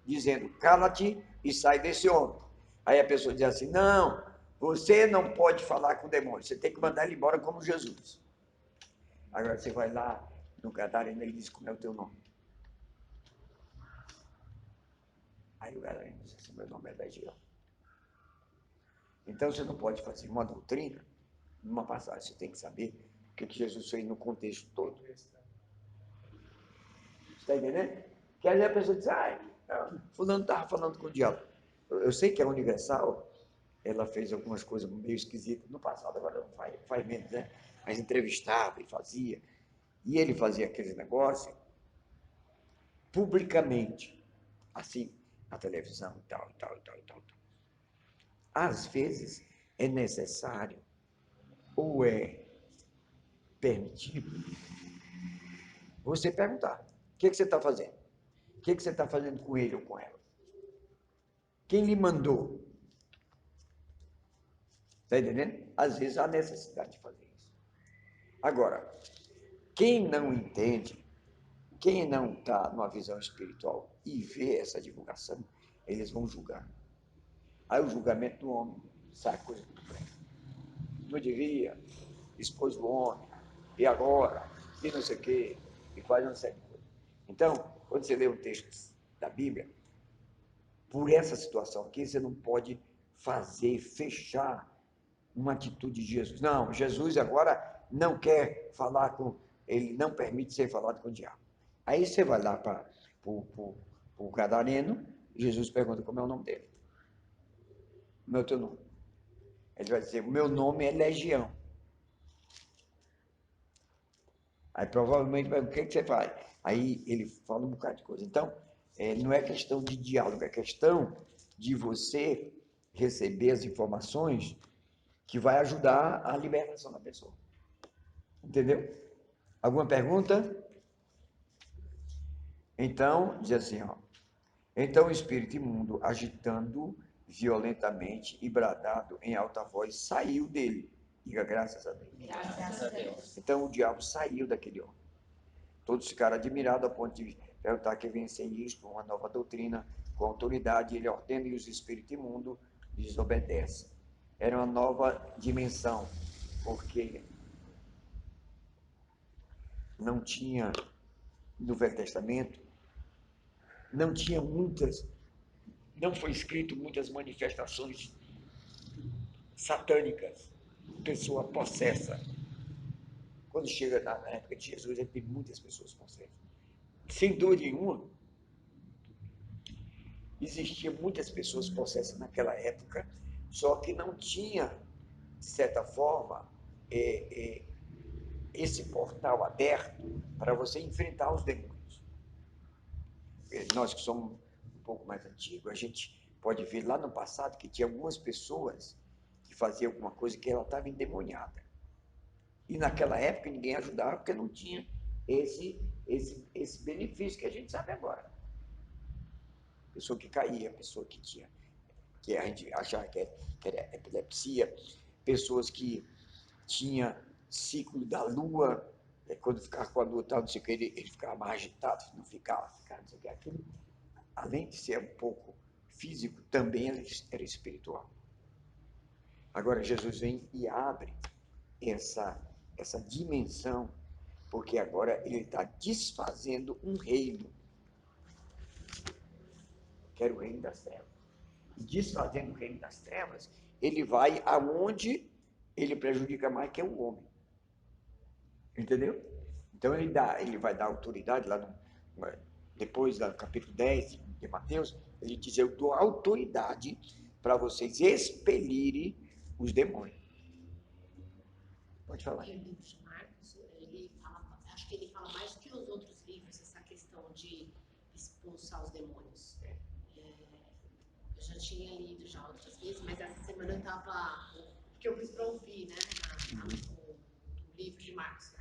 dizendo, cala-te e sai desse homem. Aí a pessoa diz assim, não, você não pode falar com o demônio, você tem que mandar ele embora como Jesus. Agora você vai lá no Gadareno e diz como é o teu nome. Aí o Gadareno diz assim, meu nome é Legião. Então você não pode fazer uma doutrina numa passagem, você tem que saber o que Jesus fez no contexto todo. Está entendendo? Que aí a pessoa diz, fulano estava falando com o diabo. Eu sei que a Universal, ela fez algumas coisas meio esquisitas no passado, agora não faz menos, né? Mas entrevistava e fazia. E ele fazia aqueles negócios publicamente, assim, na televisão e tal. Às vezes é necessário ou é permitido você perguntar, o que você está fazendo? O que você está fazendo com ele ou com ela? Quem lhe mandou? Está entendendo? Às vezes há necessidade de fazer isso. Agora, quem não entende, quem não está numa visão espiritual e vê essa divulgação, eles vão julgar. Aí o julgamento do homem sai coisa muito bem. Não devia, expôs o homem, e agora, e não sei o quê, e faz uma série de coisas. Então, quando você lê um texto da Bíblia, por essa situação aqui, você não pode fechar uma atitude de Jesus. Não, Jesus agora não quer falar com, ele não permite ser falado com o diabo. Aí você vai lá para o Gadareno, e Jesus pergunta como é o nome dele. Como é o teu nome? Ele vai dizer, o meu nome é Legião. Aí provavelmente vai, o que você faz? Aí ele fala um bocado de coisa. Então, não é questão de diálogo, é questão de você receber as informações que vai ajudar a libertação da pessoa. Entendeu? Alguma pergunta? Então, diz assim, ó. Então o espírito imundo, agitando violentamente e bradado em alta voz, saiu dele. Diga graças a Deus. Graças a Deus. Então o diabo saiu daquele homem. Todos ficaram admirados ao ponto de perguntar que vem sem isto, uma nova doutrina, com autoridade, ele ordena os espíritos imundos desobedece. Era uma nova dimensão, porque não tinha, no Velho Testamento, não tinha muitas, não foi escrito muitas manifestações satânicas, pessoa possessa. Quando chega na época de Jesus, ele tem muitas pessoas possessas. Sem dúvida nenhuma, existiam muitas pessoas possessas naquela época, só que não tinha, de certa forma, esse portal aberto para você enfrentar os demônios. Nós que somos um pouco mais antigos, a gente pode ver lá no passado que tinha algumas pessoas que faziam alguma coisa que ela estava endemoniada. E naquela época ninguém ajudava porque não tinha esse benefício que a gente sabe agora. Pessoa que caía, pessoa que tinha, que a gente achava que era epilepsia, pessoas que tinha ciclo da lua, quando ficava com a lua tal, não sei o que, ele ficava mais agitado, não ficava, não sei o que, aquilo, além de ser um pouco físico, também era espiritual. Agora Jesus vem e abre essa dimensão, porque agora ele está desfazendo um reino, que era o reino das trevas. E desfazendo o reino das trevas, ele vai aonde ele prejudica mais, que é o homem. Entendeu? Então ele vai dar autoridade lá depois do capítulo 10 de Mateus, ele diz: eu dou autoridade para vocês expelirem os demônios. Pode falar. E o livro de Marcos, ele fala, acho que ele fala mais do que os outros livros, essa questão de expulsar os demônios. Eu já tinha lido já outras vezes, mas essa semana eu estava, porque eu fiz para ouvir, né, o livro de Marcos.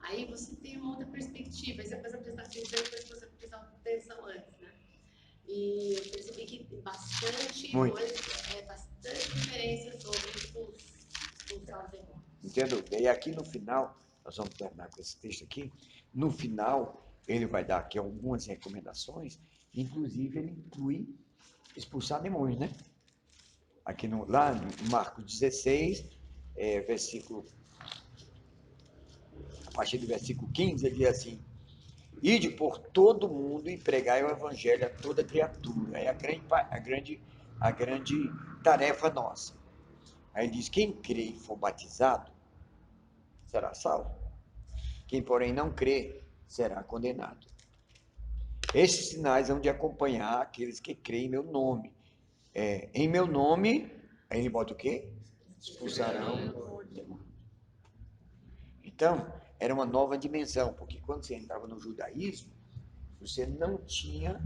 Aí você tem uma outra perspectiva, aí você começa a prestar atenção depois que você prestava atenção antes, né? E eu percebi que tem bastante diferença sobre expulsar os demônios. Entendeu? E aqui no final, nós vamos terminar com esse texto aqui, no final ele vai dar aqui algumas recomendações, inclusive ele inclui expulsar demônios, né? Aqui lá em Marcos 16, versículo, a partir do versículo 15, ele diz assim: ide por todo mundo e pregai o evangelho a toda criatura. É a grande tarefa nossa. Aí ele diz: quem crê e for batizado será salvo. Quem, porém, não crê será condenado. Esses sinais hão de acompanhar aqueles que creem em meu nome. Em meu nome, aí ele bota o quê? Expulsarão o demônio. Então, era uma nova dimensão, porque quando você entrava no judaísmo, você não tinha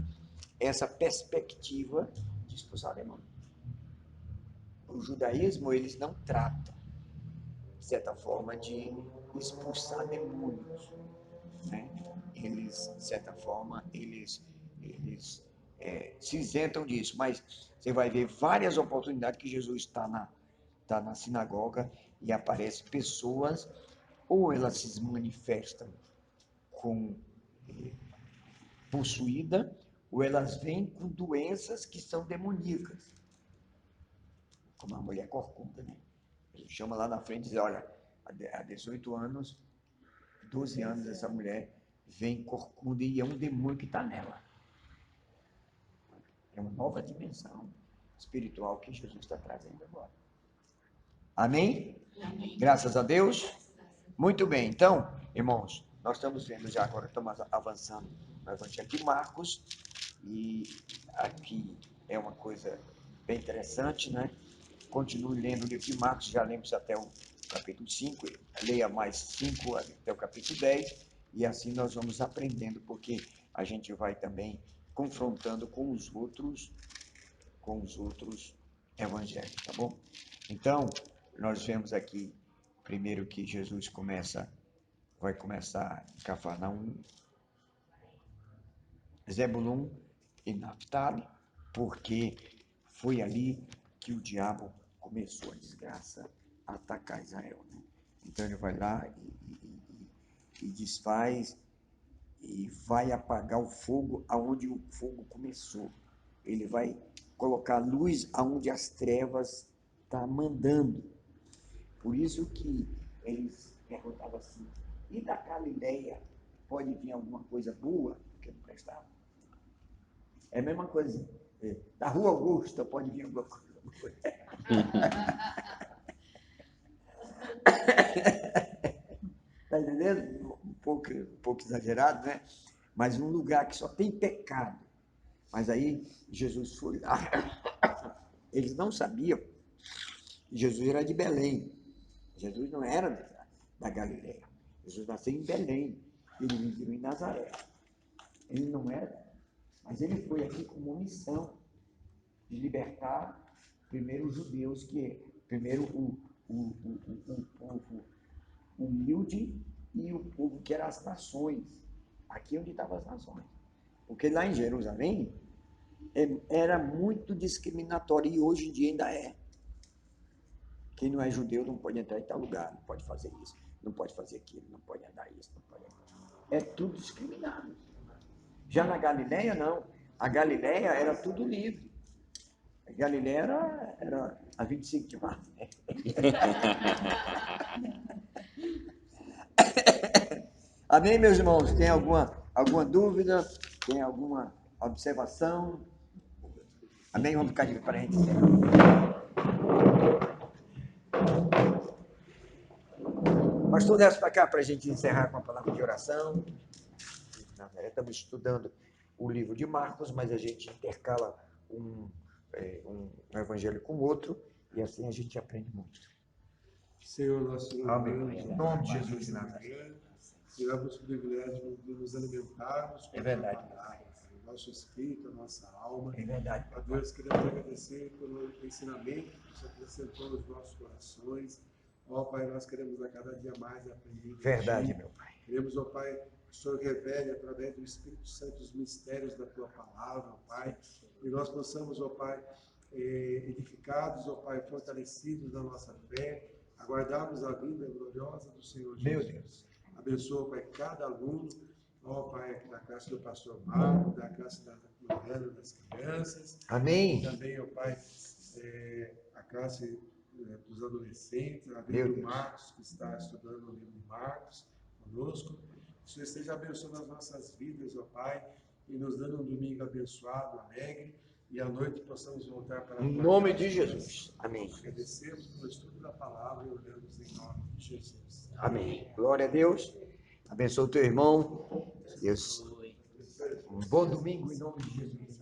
essa perspectiva de expulsar demônio. O judaísmo, eles não tratam, de certa forma, de expulsar demônios, né? Eles, de certa forma, eles se isentam disso, mas você vai ver várias oportunidades que Jesus está na sinagoga e aparecem pessoas, ou elas se manifestam com possuída, ou elas vêm com doenças que são demoníacas, como a mulher corcunda, né? Ele chama lá na frente e diz: olha, há 18 anos, 12 anos, essa mulher vem corcunda e é um demônio que está nela. É uma nova dimensão espiritual que Jesus está trazendo agora. Amém? Amém. Graças a Deus. Muito bem. Então, irmãos, nós estamos vendo já agora, estamos avançando no Evangelho de Marcos, e aqui é uma coisa bem interessante, né? Continue lendo o livro de Marcos, já lemos até o capítulo 5, leia mais 5 até o capítulo 10, e assim nós vamos aprendendo, porque a gente vai também confrontando com os outros evangelhos, tá bom? Então, nós vemos aqui, primeiro, que Jesus vai começar em Cafarnaum, Zebulun e Naphtali, porque foi ali que o diabo começou a desgraça a atacar Israel, né? Então ele vai lá e desfaz e vai apagar o fogo aonde o fogo começou. Ele vai colocar luz aonde as trevas estão mandando. Por isso que eles perguntavam assim, e da Galileia pode vir alguma coisa boa? Porque não prestava. É a mesma coisa. Da Rua Augusta pode vir alguma coisa boa. Está entendendo? Um pouco exagerado, né? Mas um lugar que só tem pecado. Mas aí Jesus foi lá. Eles não sabiam que Jesus era de Belém. Jesus não era da Galileia. Jesus nasceu em Belém. Ele viveu em Nazaré. Ele não era. Mas ele foi aqui com uma missão de libertar primeiro os judeus, primeiro o povo humilde e o povo que eram as nações. Aqui onde estavam as nações. Porque lá em Jerusalém era muito discriminatório e hoje em dia ainda é. Quem não é judeu não pode entrar em tal lugar, não pode fazer isso, não pode fazer aquilo, não pode andar isso, não pode andar. É tudo discriminado. Já na Galileia, não. A Galileia era tudo livre. A Galileia era a 25 de março. Amém, meus irmãos? Tem alguma dúvida? Tem alguma observação? Amém? Vamos ficar de pé para a gente encerrar. Pastor, desce para cá para a gente encerrar com a palavra de oração. Estamos estudando o livro de Marcos, mas a gente intercala um evangelho com o outro, e assim a gente aprende muito. Senhor, nós te louvamos. Em nome de Jesus de Nazaré. Tivemos o privilégio de nos alimentarmos com É verdade. a palavra, o nosso espírito, a nossa alma. É verdade. A Deus, queremos agradecer pelo ensinamento que você acrescentou nos nossos corações. Ó Pai, nós queremos a cada dia mais aprender. Verdade, meu Pai. Queremos, ó Pai, que o Senhor revele através do Espírito Santo os mistérios da Tua palavra, ó Pai. E nós possamos, ó Pai, edificados, ó Pai, fortalecidos na nossa fé, aguardarmos a vinda gloriosa do Senhor Jesus. Meu Deus. Abençoa, Pai, cada aluno, ó Pai, da classe do pastor Marco, da classe da Mariana, das crianças. Amém. E também, ó Pai, a classe dos adolescentes, a vida do Marcos, que está estudando o livro de Marcos conosco. Que o Senhor esteja abençoando as nossas vidas, ó Pai, e nos dando um domingo abençoado, alegre, e à noite possamos voltar para a Em nome de Jesus. Amém. Agradecemos pelo estudo da palavra e oramos em nome de Jesus. Amém. Glória a Deus. Abençoe o teu irmão. Deus. Um bom domingo em nome de Jesus.